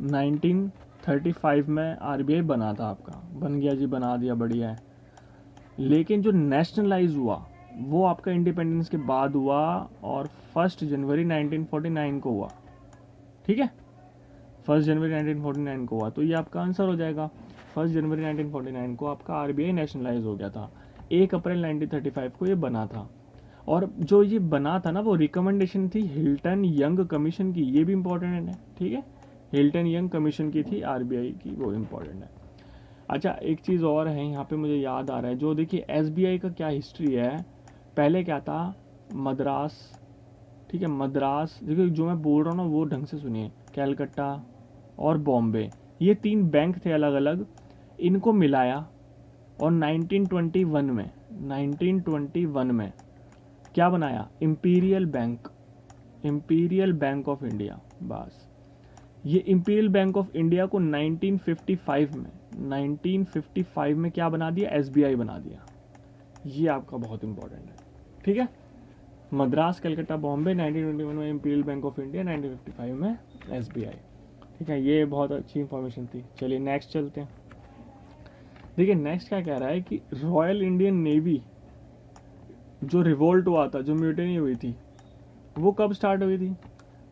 1935 में आरबीआई बना था आपका, बन गया जी, बना दिया, बढ़िया है। लेकिन जो नेशनलाइज हुआ वो आपका इंडिपेंडेंस के बाद हुआ, और 1 जनवरी 1949 को हुआ, ठीक है, 1 जनवरी 1949 को हुआ, तो ये आपका आंसर हो जाएगा। 1 जनवरी 1949 को आपका आरबीआई नेशनलाइज हो गया था, 1 अप्रैल 1935 को ये बना था। और जो ये बना था ना वो रिकमेंडेशन थी हिल्टन यंग कमीशन की, ये भी इंपॉर्टेंट है, ठीक है, हिल्टन यंग कमीशन की थी आरबीआई की, वो इंपॉर्टेंट है। अच्छा एक चीज़ और है यहाँ पे मुझे याद आ रहा है, जो देखिए एसबीआई का क्या हिस्ट्री है, पहले क्या था, मद्रास, ठीक है, मद्रास, देखिए जो मैं बोल रहा हूँ ना वो ढंग से सुनिए, कैलकट्टा और बॉम्बे, ये 3 बैंक थे अलग अलग, इनको मिलाया और 1921 में क्या बनाया, imperial bank, imperial bank of India, बस ये इंपीरियल बैंक ऑफ इंडिया को 1955 में क्या बना दिया, एसबीआई बना दिया। ये आपका बहुत इंपॉर्टेंट है, ठीक है। मद्रास, कलकत्ता, बॉम्बे 1921 में इंपीरियल बैंक ऑफ इंडिया, 1955 में एसबीआई, ठीक है। ये बहुत अच्छी इंफॉर्मेशन थी। चलिए नेक्स्ट चलते हैं। देखिए नेक्स्ट क्या कह रहा है कि रॉयल इंडियन नेवी जो रिवोल्ट हुआ था, जो म्यूटिनी हुई थी, वो कब स्टार्ट हुई थी।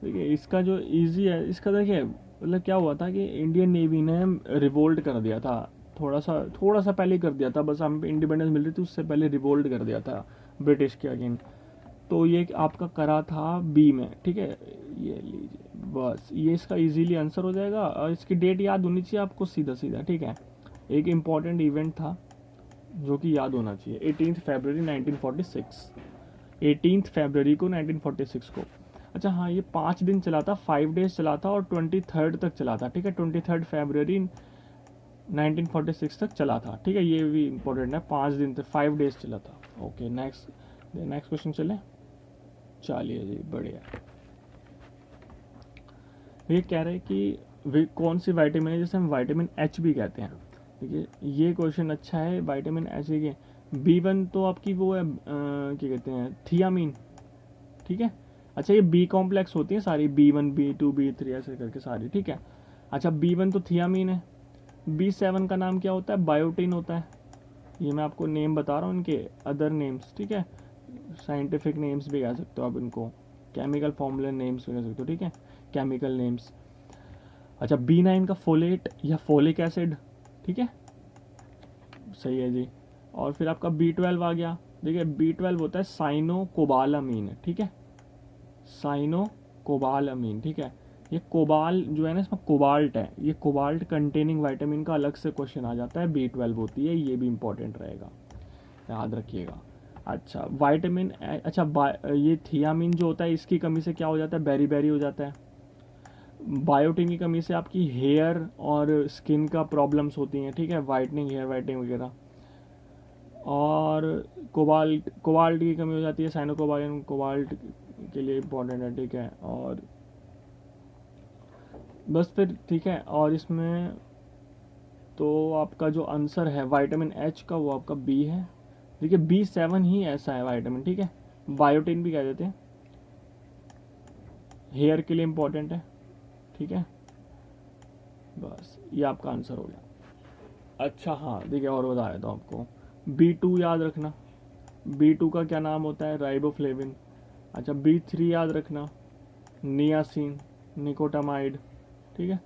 देखिए इसका जो इजी है, इसका देखिए मतलब क्या हुआ था कि इंडियन नेवी ने रिवोल्ट कर दिया था, थोड़ा सा पहले कर दिया था, बस हम इंडिपेंडेंस मिल रही थी उससे पहले रिवोल्ट कर दिया था ब्रिटिश के अगेंस्ट। तो ये आपका करा था बी में, ठीक है। ये लीजिए, बस ये इसका इजीली आंसर हो जाएगा। और इसकी डेट याद होनी चाहिए आपको सीधा, ठीक है। एक इम्पॉर्टेंट इवेंट था जो कि याद होना चाहिए, 18 फरवरी 1946, 18 फरवरी को 1946 को। अच्छा हाँ, ये 5 दिन चला था, 5 डेज चला था और 23 तक चला था, ठीक है। 23 फरवरी 1946 तक चला था, ठीक है। ये भी इम्पोर्टेंट है, 5 दिन तक, 5 डेज चला था। ओके नेक्स्ट क्वेश्चन चले। चलिए जी, बढ़िया। ये कह रहे हैं कि वे कौन सी विटामिन है जिसे हम विटामिन एच भी कहते हैं। देखिए ये क्वेश्चन अच्छा है। विटामिन एच के B1 तो आपकी वो है क्या कहते हैं, थियामीन, ठीक है। अच्छा ये बी कॉम्प्लेक्स होती है सारी, B1 B2 B3 ऐसे करके सारी, ठीक है। अच्छा B1 तो थियामीन है। B7 का नाम क्या होता है, बायोटिन होता है। ये मैं आपको नेम बता रहा हूँ इनके अदर नेम्स, ठीक है। साइंटिफिक नेम्स भी कह सकते हो आप इनको, केमिकल फॉर्मूला नेम्स भी कह सकते हो, ठीक है, केमिकल नेम्स। अच्छा B9 का फोलेट या फोलिक एसिड, ठीक है, सही है जी। और फिर आपका B12 आ गया। देखिए B12 होता है साइनोकोबालामीन, ठीक है, साइनोकोबालामीन, ठीक है। ये कोबाल जो है ना, इसमें कोबाल्ट है, ये कोबाल्ट कंटेनिंग विटामिन का अलग से क्वेश्चन आ जाता है, B12 होती है, ये भी इंपॉर्टेंट रहेगा, याद रखिएगा। अच्छा विटामिन, अच्छा ये थियामिन जो होता है, इसकी कमी से क्या हो जाता है, बेरी बेरी हो जाता है। बायोटिन की कमी से आपकी हेयर और स्किन का प्रॉब्लम्स होती हैं, ठीक है, वाइटनिंग, हेयर वाइटनिंग वगैरह। और कोबाल्ट की कमी हो जाती है, साइनोकोबालिन कोबाल्ट के लिए इम्पोर्टेंट है, ठीक है। और बस फिर ठीक है। और इसमें तो आपका जो आंसर है विटामिन एच का, वो आपका बी है। देखिए B7 ही ऐसा है विटामिन, ठीक है। बायोटिन भी कह देते हैं, हेयर के लिए इम्पोर्टेंट है, ठीक है। बस ये आपका आंसर हो गया। अच्छा हाँ देखिए और बता देता हूँ आपको, B2 याद रखना, B2 का क्या नाम होता है, राइबोफ्लेविन। अच्छा B3 याद रखना, नियासिन, निकोटामाइड, ठीक है,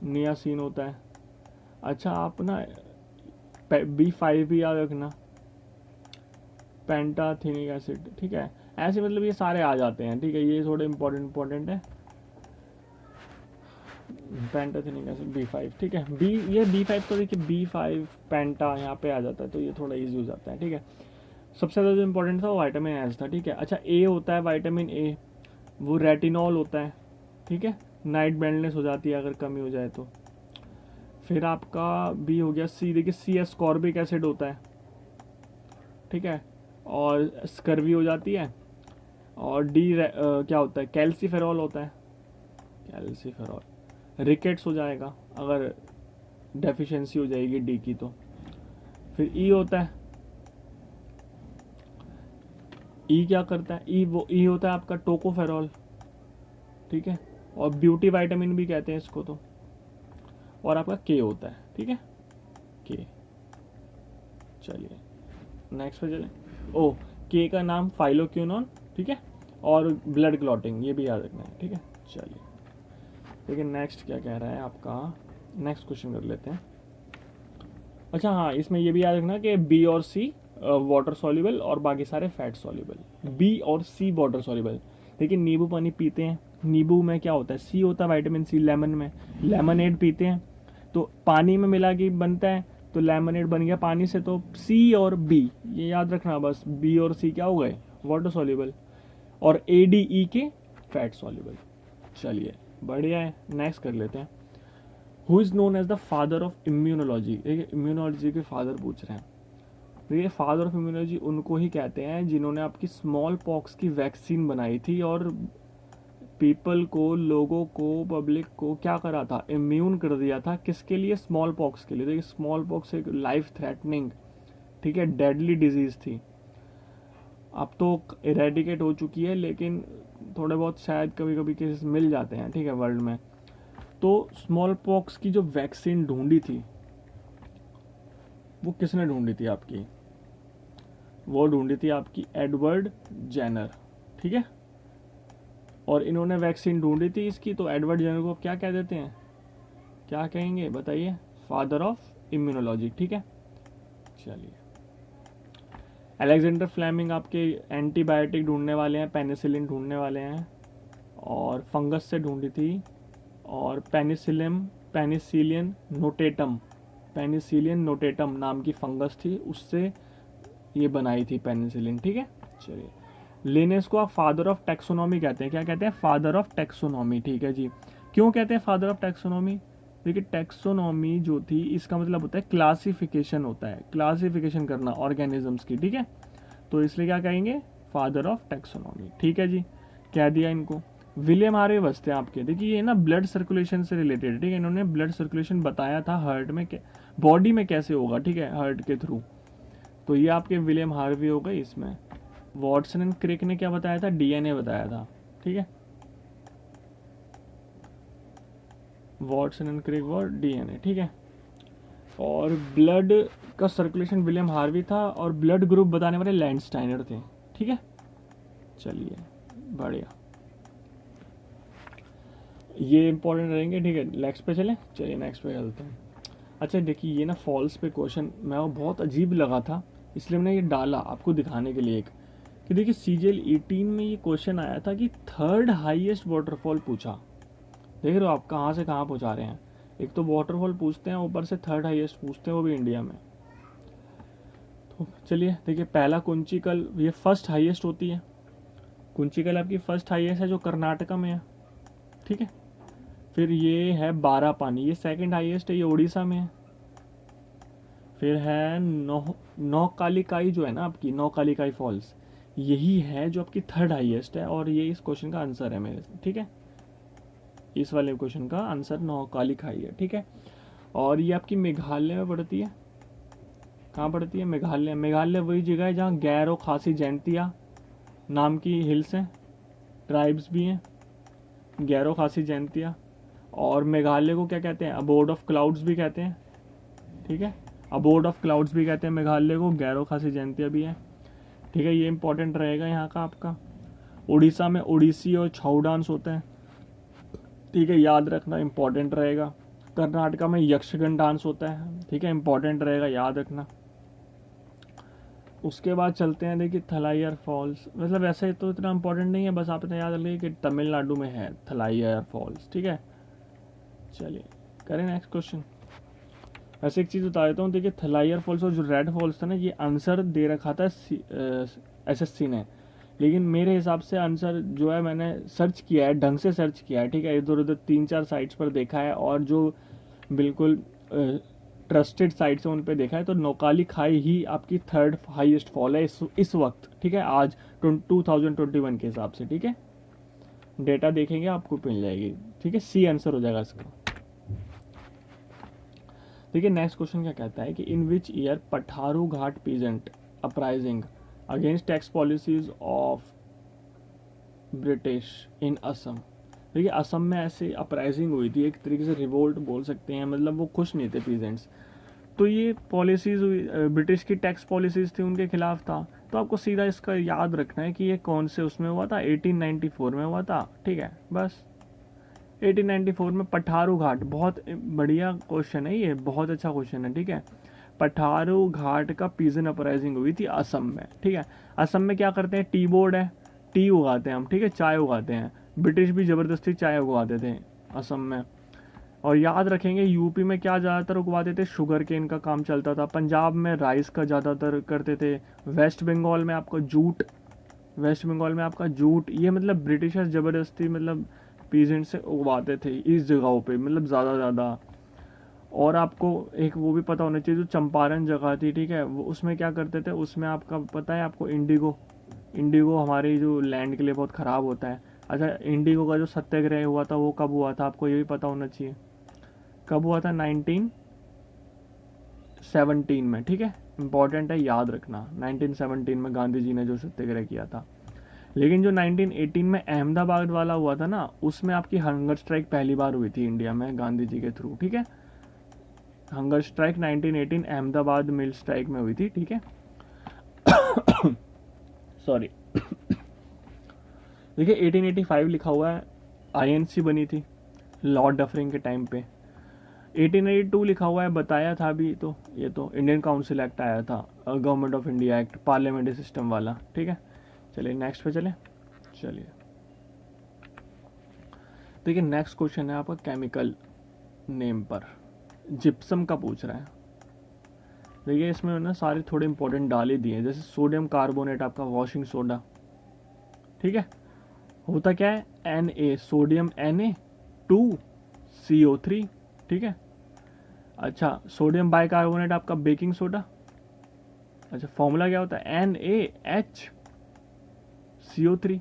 नियासिन होता है। अच्छा आप ना B5 भी याद रखना, पेंटाथेनिक एसिड, ठीक है। ऐसे मतलब ये सारे आ जाते हैं, ठीक है, ये थोड़े इंपॉर्टेंट है। पेंटाथेनिक एसिड B5, ठीक है। ये B5 तो देखिए B5 पेंटा यहाँ पे आ जाता है, तो ये थोड़ा इजी हो जाता है, ठीक है। सबसे ज़्यादा जो इंपॉर्टेंट था वो विटामिन एच था, ठीक है। अच्छा ए होता है विटामिन ए, वो रेटिनॉल होता है, ठीक है, नाइट ब्लाइंडनेस हो जाती है अगर कमी हो जाए तो। फिर आपका बी हो गया सी, देखिए सी एस्कॉर्बिक एसिड होता है, ठीक है, और स्कर्वी हो जाती है। और डी क्या होता है, कैल्सीफेरॉल होता है, कैल्सीफेरॉल। रिकेट्स हो जाएगा अगर डेफिशिएंसी हो जाएगी डी की तो। फिर ई होता है, ई क्या करता है, ई होता है आपका टोकोफेरॉल, ठीक है, और ब्यूटी विटामिन भी कहते हैं इसको तो। और आपका के होता है, ठीक है, के। चलिए नेक्स्ट पे चलें। ओ के का नाम फाइलोक्यूनॉन, ठीक है, और ब्लड क्लॉटिंग, ये भी याद रखना है, ठीक है। चलिए देखिए नेक्स्ट क्या कह रहा है आपका, नेक्स्ट क्वेश्चन कर लेते हैं। अच्छा हाँ, इसमें ये भी याद रखना कि बी और सी वाटर सॉल्युबल और बाकी सारे फैट सॉल्युबल। बी और सी वाटर सॉल्युबल। देखिए नींबू पानी पीते हैं, नींबू में क्या होता है, सी होता है विटामिन सी। लेमन में लेमनेड पीते हैं तो पानी में मिला के बनता है, तो लेमनेड बन गया पानी से, तो सी और बी ये याद रखना बस, बी और सी क्या हो गए, वाटर सॉल्युबल, और ए डी ई के फैट सॉल्युबल। चलिए बढ़िया है, नेक्स्ट कर लेते हैं। Who is known as the father of immunology. देखिए इम्यूनोलॉजी के फादर पूछ रहे हैं। देखिए फादर ऑफ इम्यूनोलॉजी उनको ही कहते हैं जिन्होंने आपकी स्मॉल पॉक्स की वैक्सीन बनाई थी और पीपल को, लोगों को, पब्लिक को क्या करा था, इम्यून कर दिया था। किसके लिए? स्मॉल पॉक्स के लिए। देखिए स्मॉल पॉक्स एक लाइफ थ्रेटनिंग, ठीक है, डेडली डिजीज थी। अब तो इरेडिकेट हो चुकी है, लेकिन थोड़े बहुत शायद कभी कभी केसेस मिल जाते हैं, ठीक है, वर्ल्ड में। तो स्मॉल पॉक्स की जो वैक्सीन ढूंढी थी वो किसने ढूंढी थी आपकी? वो ढूंढी थी आपकी एडवर्ड जेनर, ठीक है। और इन्होंने वैक्सीन ढूंढी थी इसकी, तो एडवर्ड जेनर को क्या कह देते हैं, क्या कहेंगे बताइए? फादर ऑफ इम्यूनोलॉजी, ठीक है। चलिए, अलेक्जेंडर फ्लेमिंग आपके एंटीबायोटिक ढूंढने वाले हैं, पेनिसिलिन ढूंढने वाले हैं, और फंगस से ढूंढी थी। और पेनिसिलियन नोटेटम नाम की फंगस थी, उससे ये बनाई थी पेनिसिलिन, ठीक है। चलिए, लिनेस को आप फादर ऑफ टैक्सोनॉमी कहते हैं। क्या कहते हैं? फादर ऑफ टैक्सोनॉमी, ठीक है जी। क्यों कहते हैं फादर ऑफ टैक्सोनॉमी? देखिए टैक्सोनॉमी जो थी, इसका मतलब होता है क्लासिफिकेशन, होता है क्लासिफिकेशन करना ऑर्गेनिजम्स की, ठीक है। तो इसलिए क्या कहेंगे? फादर ऑफ टैक्सोनॉमी, ठीक है जी, कह दिया इनको। विलियम हार्वे बसते हैं आपके। देखिए ये ना ब्लड सर्कुलेशन से रिलेटेड, ठीक है, इन्होंने ब्लड सर्कुलेशन बताया था हार्ट में, बॉडी में कैसे होगा, ठीक है, हार्ट के थ्रू। तो ये आपके विलियम हार्वे हो गए इसमें। वॉटसन एंड क्रिक ने क्या बताया था? डीएनए बताया था, ठीक है। वॉटसन एंड क्रिक और डीएनए, ठीक है। और ब्लड का सर्कुलेशन विलियम हार्वी था, और ब्लड ग्रुप बताने वाले लैंडस्टाइनर थे, ठीक है। चलिए, बढ़िया, ये इंपॉर्टेंट रहेंगे, ठीक है। नेक्स्ट पे चलें, चलिए नेक्स्ट पे चलते हैं। अच्छा देखिए, ये ना फॉल्स पे क्वेश्चन मैं वो बहुत अजीब लगा था, इसलिए मैंने ये डाला आपको दिखाने के लिए एक, कि देखिए CGL 18 में ये क्वेश्चन आया था कि थर्ड हाईएस्ट वाटरफॉल पूछा। देख रहे हो आप कहाँ से कहाँ पहुँचा रहे हैं। एक तो वाटरफॉल पूछते हैं, ऊपर से थर्ड हाईएस्ट पूछते हैं, वो भी इंडिया में। तो चलिए देखिए, पहला कुंचिकल, ये फर्स्ट हाईएस्ट होती है। कुंचिकल आपकी फर्स्ट हाईएस्ट है, जो कर्नाटका में है, ठीक है। फिर ये है बारापानी, ये सेकंड हाईएस्ट है, ये उड़ीसा में है। फिर है नौकालिकाई, जो है ना आपकी नौकालिकाई फॉल्स, यही है जो आपकी थर्ड हाईएस्ट है, और ये इस क्वेश्चन का आंसर है मेरे, ठीक है। इस वाले क्वेश्चन का आंसर नौकालिकाई है, ठीक है। और ये आपकी मेघालय में पड़ती है। कहाँ पड़ती है? मेघालय। मेघालय वही जगह है जहाँ गैरो खासी जैंतिया नाम की हिल्स हैं, ट्राइब्स भी हैं, गैरो खासी जैंतिया। और मेघालय को क्या कहते हैं? अबोर्ड ऑफ क्लाउड्स भी कहते हैं, ठीक है, अबोर्ड ऑफ क्लाउड्स भी कहते हैं मेघालय को, गैरो खासी जैंतिया भी है, ठीक है। ये इंपॉर्टेंट रहेगा यहाँ का आपका। उड़ीसा में उड़ीसी और छऊ डांस होता है, ठीक है, याद रखना, इंपॉर्टेंट रहेगा। कर्नाटका में यक्षगन डांस होता है, ठीक है, इंपॉर्टेंट रहेगा, याद रखना। उसके बाद चलते हैं, देखिए थलाइयर फॉल्स, मतलब वैसे तो इतना इंपॉर्टेंट नहीं है, बस आप इतना याद रखिए कि तमिलनाडु में है थलाइयर फॉल्स, ठीक है। चलिए करें नेक्स्ट क्वेश्चन। वैसे एक चीज़ बता देता हूँ, देखिए थलाइयर फॉल्स और जो रेड फॉल्स था ना, ये आंसर दे रखा था SSC ने, लेकिन मेरे हिसाब से आंसर जो है, मैंने सर्च किया है, ढंग से सर्च किया है, ठीक है, इधर उधर 3-4 साइट्स पर देखा है, और जो बिल्कुल ट्रस्टेड साइट्स हैं उन पे देखा है, तो नौकाली खाई ही आपकी थर्ड हाईएस्ट फॉल है इस वक्त, ठीक है, आज 2021 के हिसाब से, ठीक है। डेटा देखेंगे आपको मिल जाएगी, ठीक है, सी आंसर हो जाएगा इसका। देखिए नेक्स्ट क्वेश्चन क्या कहता है कि in which year Patharughat peasant uprising against tax policies of British in Assam. देखिए असम में ऐसे अपराइजिंग हुई थी, एक तरीके से रिवोल्ट बोल सकते हैं, मतलब वो खुश नहीं थे पीजेंट्स, तो ये पॉलिसीज ब्रिटिश की टैक्स पॉलिसीज थी उनके खिलाफ था। तो आपको सीधा इसका याद रखना है कि ये कौन से उसमें हुआ था, 1894 में हुआ था, ठीक है, बस 1894 में पठारू घाट। बहुत बढ़िया क्वेश्चन है ये, बहुत अच्छा क्वेश्चन है, ठीक है। पठारू घाट का पीजन अपराइजिंग हुई थी असम में, ठीक है। असम में क्या करते हैं, टी बोर्ड है, टी उगाते हैं हम, ठीक है, चाय उगाते हैं, ब्रिटिश भी ज़बरदस्ती चाय उगवाते थे असम में। और याद रखेंगे यूपी में क्या ज़्यादातर उगवाते थे, शुगर केन का काम चलता था, पंजाब में राइस का ज़्यादातर करते थे, वेस्ट बंगाल में आपका जूट, ये मतलब ब्रिटिशर्स ज़बरदस्ती मतलब पीजेंट से उगवाते थे इस जगहों पे, मतलब ज़्यादा। और आपको एक वो भी पता होना चाहिए, जो चंपारण जगह थी, ठीक है, वो उसमें क्या करते थे, उसमें आपका पता है आपको इंडिगो हमारे जो लैंड के लिए बहुत ख़राब होता है, अच्छा, इंडिगो का जो सत्याग्रह हुआ था वो कब हुआ था, आपको ये भी पता होना चाहिए। कब हुआ था? 1917 में, ठीक है, इंपॉर्टेंट है, याद रखना। 1917 में गांधी जी ने जो सत्याग्रह किया था। लेकिन जो 1918 में अहमदाबाद वाला हुआ था ना, उसमें आपकी हंगर स्ट्राइक पहली बार हुई थी इंडिया में गांधी जी के थ्रू, ठीक है। हंगर स्ट्राइक 1918 अहमदाबाद मिल स्ट्राइक में हुई थी, ठीक है। सॉरी। देखिए 1885 लिखा हुआ है, आईएनसी बनी थी लॉर्ड डफरिंग के टाइम पे। 1882 लिखा हुआ है, बताया था अभी, तो ये तो इंडियन काउंसिल एक्ट आया था, government of India act, parliamentary system वाला, ठीक है। चलिए नेक्स्ट पे चले। चलिए देखिए नेक्स्ट क्वेश्चन है आपका केमिकल नेम पर, जिप्सम का पूछ रहा है। देखिए इसमें ना सारे थोड़े इंपॉर्टेंट डाल ही दिए हैं, जैसे सोडियम कार्बोनेट आपका वॉशिंग सोडा, ठीक है, होता क्या है, Na, सोडियम Na2CO3, ठीक है। अच्छा, सोडियम बाइकार्बोनेट आपका बेकिंग सोडा। अच्छा, फॉर्मूला क्या होता है, NaHCO3।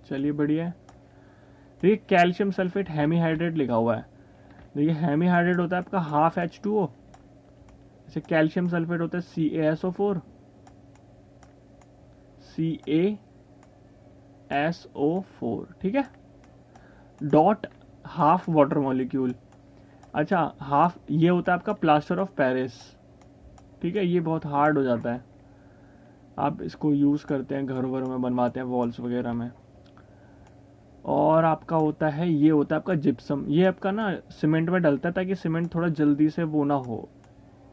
चलिए बढ़िया है। देखिए कैल्शियम सल्फेट हेमीहाइड्रेट लिखा हुआ है। देखिए हेमीहाइड्रेट होता है आपका हाफ H2O, जैसे कैल्शियम सल्फेट होता है CaSO4, CaSO4, ठीक है, डॉट हाफ वाटर मॉलिक्यूल। अच्छा, हाफ ये होता है आपका प्लास्टर ऑफ पेरिस, ठीक है, ये बहुत हार्ड हो जाता है, आप इसको यूज़ करते हैं घर वर में, बनवाते हैं वॉल्स वगैरह में। और आपका होता है, ये होता है आपका जिप्सम, ये आपका ना सीमेंट में डलता है ताकि सीमेंट थोड़ा जल्दी से वो ना हो,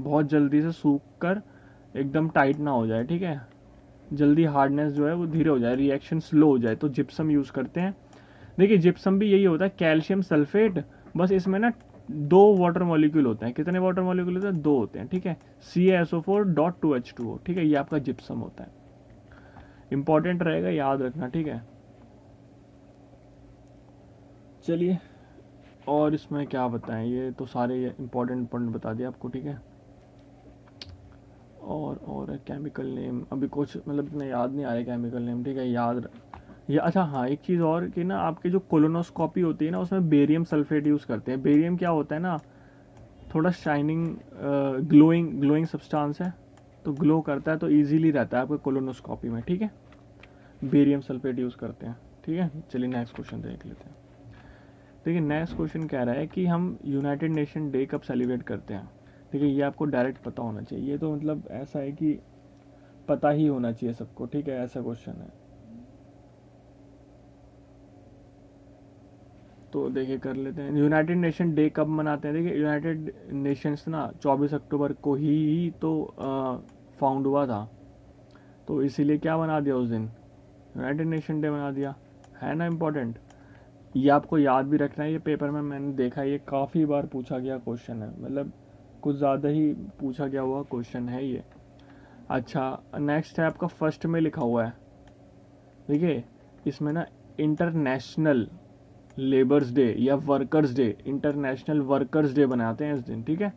बहुत जल्दी से सूख कर एकदम टाइट ना हो जाए, ठीक है, जल्दी हार्डनेस जो है वो धीरे हो जाए, रिएक्शन स्लो हो जाए, तो जिप्सम यूज़ करते हैं। देखिए जिप्सम भी यही होता है, कैल्शियम सल्फेट, बस इसमें ना 2 वाटर मॉलिक्यूल होते हैं। कितने वाटर मॉलिक्यूल होते हैं? 2 होते हैं, ठीक है, CaSO4.2H2O, ठीक है, ये आपका जिप्सम होता है। इंपॉर्टेंट रहेगा, याद रखना, ठीक है। चलिए और इसमें क्या बताएं, ये तो सारे इंपॉर्टेंट पॉइंट बता दिए आपको, ठीक है। और केमिकल नेम अभी कुछ मतलब इतना याद नहीं आ रहा केमिकल नेम, ठीक है, ये अच्छा हाँ, एक चीज़ और कि ना आपके जो कोलोनोस्कोपी होती है ना, उसमें बेरियम सल्फेट यूज़ करते हैं। बेरियम क्या होता है ना, थोड़ा शाइनिंग ग्लोइंग सब्सटेंस है, तो ग्लो करता है, तो इजीली रहता है आपके कोलोनोस्कोपी में, ठीक है। बेरियम सल्फेट यूज़ करते हैं, ठीक है। चलिए नेक्स्ट क्वेश्चन देख लेते हैं। देखिए नेक्स्ट क्वेश्चन कह रहा है कि हम यूनाइटेड नेशन डे कब सेलिब्रेट करते हैं। देखिए ये आपको डायरेक्ट पता होना चाहिए, ये तो मतलब ऐसा है कि पता ही होना चाहिए सबको, ठीक है, ऐसा क्वेश्चन है। तो देखिए कर लेते हैं, यूनाइटेड नेशन डे कब मनाते हैं। देखिए यूनाइटेड नेशंस ना 24 अक्टूबर को ही तो फाउंड हुआ था, तो इसीलिए क्या बना दिया उस दिन, यूनाइटेड नेशन डे बना दिया, है ना इम्पोर्टेंट। ये आपको याद भी रखना है, ये पेपर में मैंने देखा ये काफ़ी बार पूछा गया क्वेश्चन है, मतलब कुछ ज़्यादा ही पूछा गया हुआ क्वेश्चन है ये। अच्छा नेक्स्ट है आपका फर्स्ट में लिखा हुआ है, देखिए इसमें ना इंटरनेशनल लेबर्स डे या workers day, international workers day बनाते हैं इस दिन, ठीक है।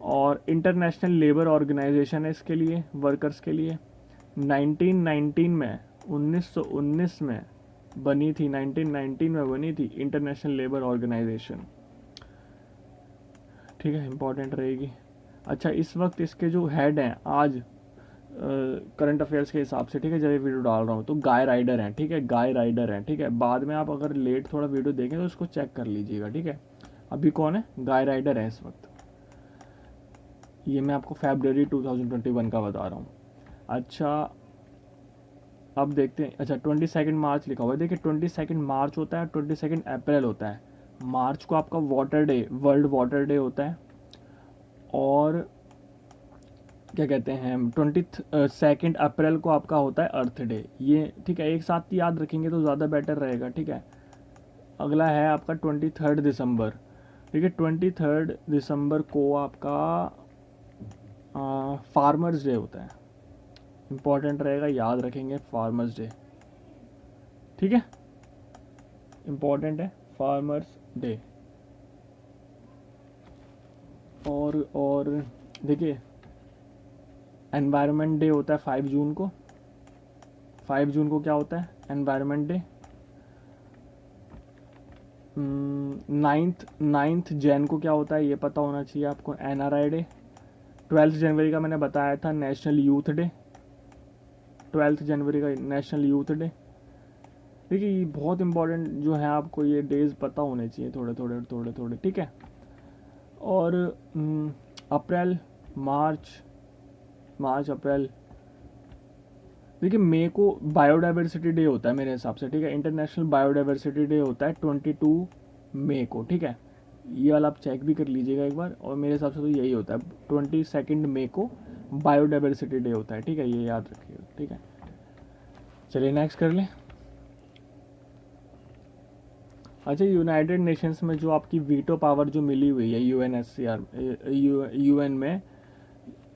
और इंटरनेशनल लेबर ऑर्गेनाइजेशन है इसके लिए, वर्कर्स के लिए। 1919 में 1919 में बनी थी, 1919 में बनी थी इंटरनेशनल लेबर ऑर्गेनाइजेशन, ठीक है, इंपॉर्टेंट रहेगी। अच्छा इस वक्त इसके जो हेड हैं आज करंट अफेयर्स के हिसाब से, ठीक है, जब ये वीडियो डाल रहा हूँ, तो गाय राइडर हैं, ठीक है, गाय राइडर हैं, ठीक है। बाद में आप अगर लेट थोड़ा वीडियो देखें तो उसको चेक कर लीजिएगा, ठीक है। अभी कौन है, गाय राइडर है इस वक्त। ये मैं आपको फरवरी 2021 का बता रहा हूँ। अच्छा अब देखते हैं, अच्छा 22 मार्च लिखा हुआ है। देखिए 22 मार्च होता है, 22 अप्रैल होता है। मार्च को आपका water day, world water day होता है, और क्या कहते हैं 22 अप्रैल को आपका होता है अर्थ डे, ये ठीक है, एक साथ याद रखेंगे तो ज़्यादा बेटर रहेगा, ठीक है। अगला है आपका 23 दिसंबर, ठीक है, 23 दिसंबर को आपका फार्मर्स डे होता है, इम्पॉर्टेंट रहेगा, याद रखेंगे, फार्मर्स डे, ठीक है, इम्पॉर्टेंट है फार्मर्स डे। और देखिए एनवायरनमेंट डे होता है 5 जून को। 5 जून को क्या होता है, एनवायरनमेंट डे। नाइन्थ जैन को क्या होता है ये पता होना चाहिए आपको, NRI डे। 12 जनवरी का मैंने बताया था नेशनल यूथ डे, 12 जनवरी का नेशनल यूथ डे। देखिए ये बहुत इंपॉर्टेंट जो है, आपको ये डेज पता होने चाहिए थोड़े थोड़े थोड़े थोड़े, ठीक है। और अप्रैल, मार्च अप्रैल, देखिए मई को बायोडाइवर्सिटी डे होता है मेरे हिसाब से, ठीक है। इंटरनेशनल बायोडाइवर्सिटी डे होता है 22 मई को, ठीक है। ये वाला आप चेक भी कर लीजिएगा एक बार, और मेरे हिसाब से तो यही होता है 22 मई को बायोडाइवर्सिटी डे होता है, ठीक है। ये याद रखिएगा, ठीक है। चलिए नेक्स्ट कर लें। अच्छा, यूनाइटेड नेशंस में जो आपकी वीटो पावर जो मिली हुई है UNSCR, UN में,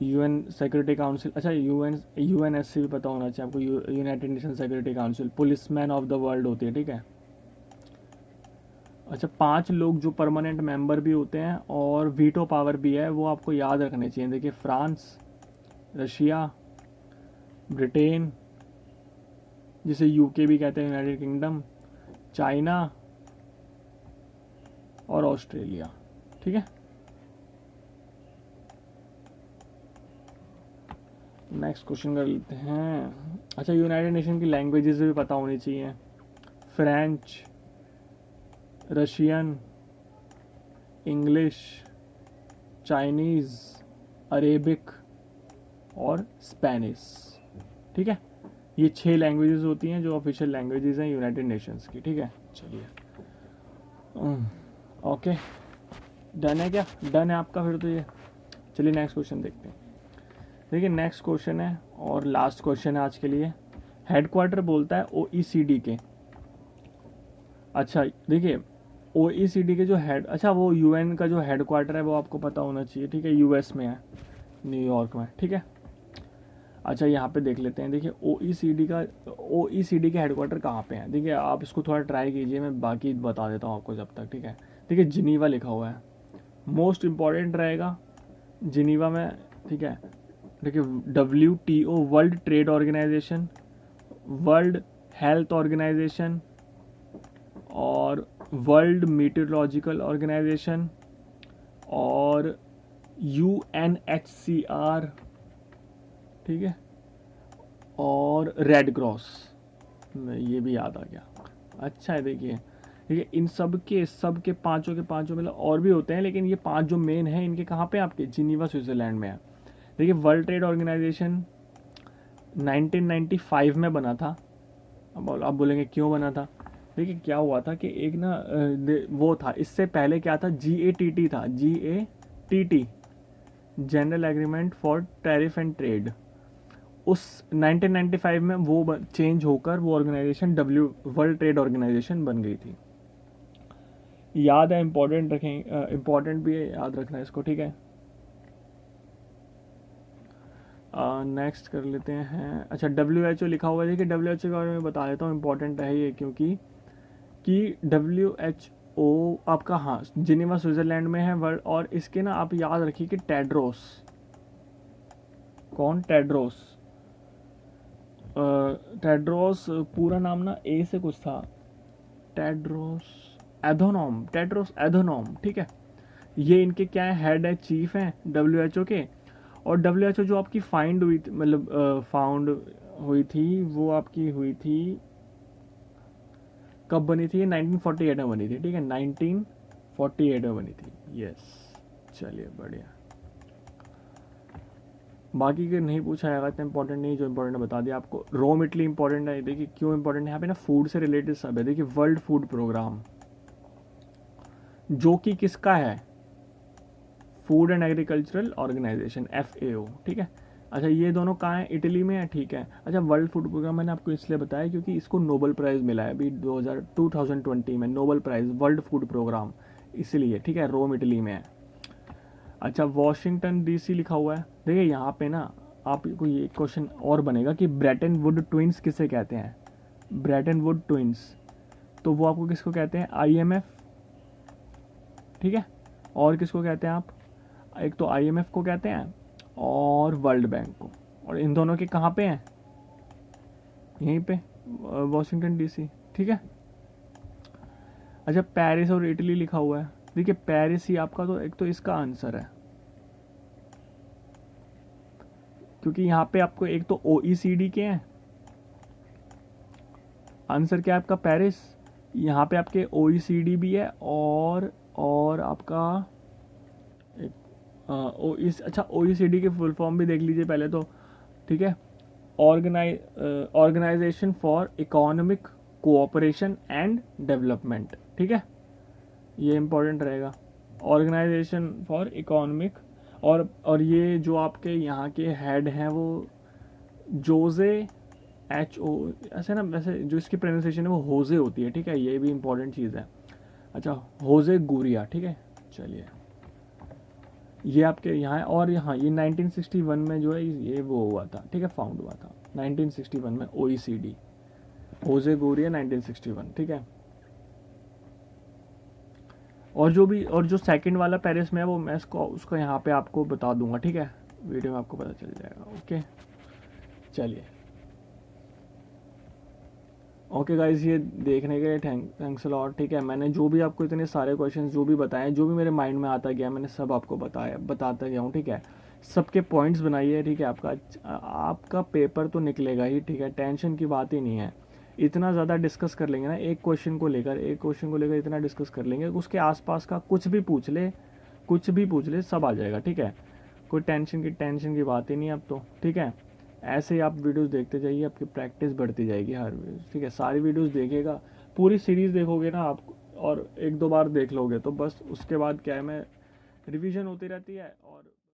UN सिक्योरिटी काउंसिल, अच्छा UNSC भी पता होना चाहिए आपको, United nation security council, policeman of the world होती है, ठीक है। अच्छा, 5 लोग जो परमानेंट मेंबर भी होते हैं और वीटो पावर भी है, वो आपको याद रखने चाहिए। देखिए फ्रांस, रशिया, ब्रिटेन जिसे UK भी कहते हैं, यूनाइटेड किंगडम, चाइना और ऑस्ट्रेलिया, ठीक है। नेक्स्ट क्वेश्चन कर लेते हैं। अच्छा, यूनाइटेड नेशन की लैंग्वेजेस भी पता होनी चाहिए, French, Russian, English, Chinese, Arabic और स्पेनिश, ठीक है। ये 6 लैंग्वेजेस होती हैं जो ऑफिशियल लैंग्वेजेस हैं यूनाइटेड नेशंस की, ठीक है। चलिए ओके, डन है क्या? डन है आपका फिर तो ये। चलिए नेक्स्ट क्वेश्चन देखते हैं। देखिए नेक्स्ट क्वेश्चन है और लास्ट क्वेश्चन है आज के लिए। हेडक्वार्टर बोलता है OECD के। अच्छा देखिए OECD के जो हेड, अच्छा वो UN का जो हेडक्वार्टर है वो आपको पता होना चाहिए, ठीक है। US में है, न्यूयॉर्क में, ठीक है। अच्छा यहाँ पे देख लेते हैं। देखिए OECD के हेडक्वार्टर कहाँ पे हैं। देखिए आप इसको थोड़ा ट्राई कीजिए, मैं बाकी बता देता हूँ आपको जब तक, ठीक है। देखिए जिनीवा लिखा हुआ है, मोस्ट इम्पॉर्टेंट रहेगा जिनीवा में, ठीक है। देखिए WTO world trade organisation, world health organisation और वर्ल्ड मीटेरोलॉजिकल ऑर्गेनाइजेशन और UNHCR, ठीक है, और रेड क्रॉस, ये भी याद आ गया। अच्छा है, देखिए इन सब के पांचों मतलब और भी होते हैं, लेकिन ये 5 जो मेन है इनके कहाँ पे आपके जिनीवा स्विट्जरलैंड में है। देखिए वर्ल्ड ट्रेड ऑर्गेनाइजेशन 1995 में बना था। अब आप बोलेंगे क्यों बना था। देखिए क्या हुआ था कि एक ना वो था, इससे पहले क्या था, GATT था, GATT, general agreement for tariff and trade. उस 1995 में वो चेंज होकर वो ऑर्गेनाइजेशन वर्ल्ड ट्रेड ऑर्गेनाइजेशन बन गई थी। याद है, इंपॉर्टेंट रखें, इंपॉर्टेंट भी है, याद रखना है इसको, ठीक है। नेक्स्ट कर लेते हैं। अच्छा WHO लिखा हुआ है। देखिए WHO के बारे में बता देता हूँ, इंपॉर्टेंट है ये, क्योंकि कि WHO आपका, हाँ, जिनेवा स्विट्जरलैंड में है वर्ल्ड। और इसके ना आप याद रखिए कि टेड्रोस, कौन, टेड्रोस पूरा नाम ना A से कुछ था, टेड्रोस एधोनॉम, ठीक है। ये इनके क्या है, हेड है, चीफ है WHO के। और WHO जो आपकी फाउंड हुई थी, वो आपकी हुई थी, कब बनी थी? 1948 में बनी थी, ठीक है, 1948 में बनी थी, यस। चलिए बढ़िया, बाकी के नहीं पूछा जाएगा, इतना इंपॉर्टेंट नहीं, जो इंपॉर्टेंट है बता दिया आपको। रोम इटली इंपॉर्टेंट है। देखिए क्यों इंपॉर्टेंट है, यहाँ पे ना फूड से रिलेटेड सब है। देखिए वर्ल्ड फूड प्रोग्राम जो कि किसका है, food and agricultural organisation, FAO, ठीक है। अच्छा ये दोनों कहाँ है, इटली में है, ठीक है। अच्छा वर्ल्ड फूड प्रोग्राम मैंने आपको इसलिए बताया क्योंकि इसको नोबेल प्राइज़ मिला है अभी 2020 में, Nobel prize world food programme, इसलिए, ठीक है। रोम इटली में है। अच्छा वाशिंगटन DC लिखा हुआ है। देखिए यहाँ पे ना आपको ये क्वेश्चन और बनेगा कि ब्रेटन वुड ट्विंस किसे कहते हैं। ब्रेटन वुड ट्विंस, तो वो आपको किसको कहते हैं, IMF, ठीक है। और किसको कहते हैं आप, एक तो IMF को कहते हैं और वर्ल्ड बैंक को। और इन दोनों के कहाँ पे हैं, यहीं पे, वाशिंगटन DC, ठीक है। अच्छा, पेरिस और इटली लिखा हुआ है। देखिए पेरिस ही आपका तो एक तो इसका आंसर है, क्योंकि यहाँ पे आपको एक तो OECD के हैं, आंसर क्या है आपका पेरिस। यहाँ पे आपके OECD भी है, और आपका अच्छा OECD के फुल फॉर्म भी देख लीजिए पहले तो, ठीक है। Organisation for economic cooperation and development, ठीक है, ये इंपॉर्टेंट रहेगा, ऑर्गेनाइजेशन फॉर इकोनॉमिक। और ये जो आपके यहाँ के हेड हैं वो जोजे HO ऐसे ना, वैसे जो इसकी प्रोनाउंसिएशन है वो होजे होती है, ठीक है, ये भी इंपॉर्टेंट चीज़ है। अच्छा, होजे गुरिया, ठीक है। चलिए, ये आपके यहाँ है, और यहाँ ये 1961 में जो है ये वो हुआ था, ठीक है, फाउंड हुआ था 1961 में OECD, होजे गुरिया 1961, ठीक है। और जो सेकंड वाला पेरिस में है वो मैं उसका यहाँ पे आपको बता दूंगा, ठीक है, वीडियो में आपको पता चल जाएगा। ओके, चलिए, ओके गाइज, ये देखने के लिए थैंक्स अ लॉट, ठीक है। मैंने जो भी आपको इतने सारे क्वेश्चन जो भी बताए, जो भी मेरे माइंड में आता गया, मैंने सब आपको बताता गया हूँ, ठीक है। सबके पॉइंट्स बनाइए, ठीक है। आपका पेपर तो निकलेगा ही, ठीक है, टेंशन की बात ही नहीं है। इतना ज़्यादा डिस्कस कर लेंगे ना, एक क्वेश्चन को लेकर इतना डिस्कस कर लेंगे, उसके आसपास का कुछ भी पूछ ले सब आ जाएगा, ठीक है। कोई टेंशन की बात ही नहीं अब तो, ठीक है। ऐसे ही आप वीडियोस देखते जाइए, आपकी प्रैक्टिस बढ़ती जाएगी हर, ठीक है। सारी वीडियोस देखिएगा, पूरी सीरीज़ देखोगे ना आप, और एक दो बार देख लोगे तो बस उसके बाद क्या है, मैं रिवीजन होती रहती है और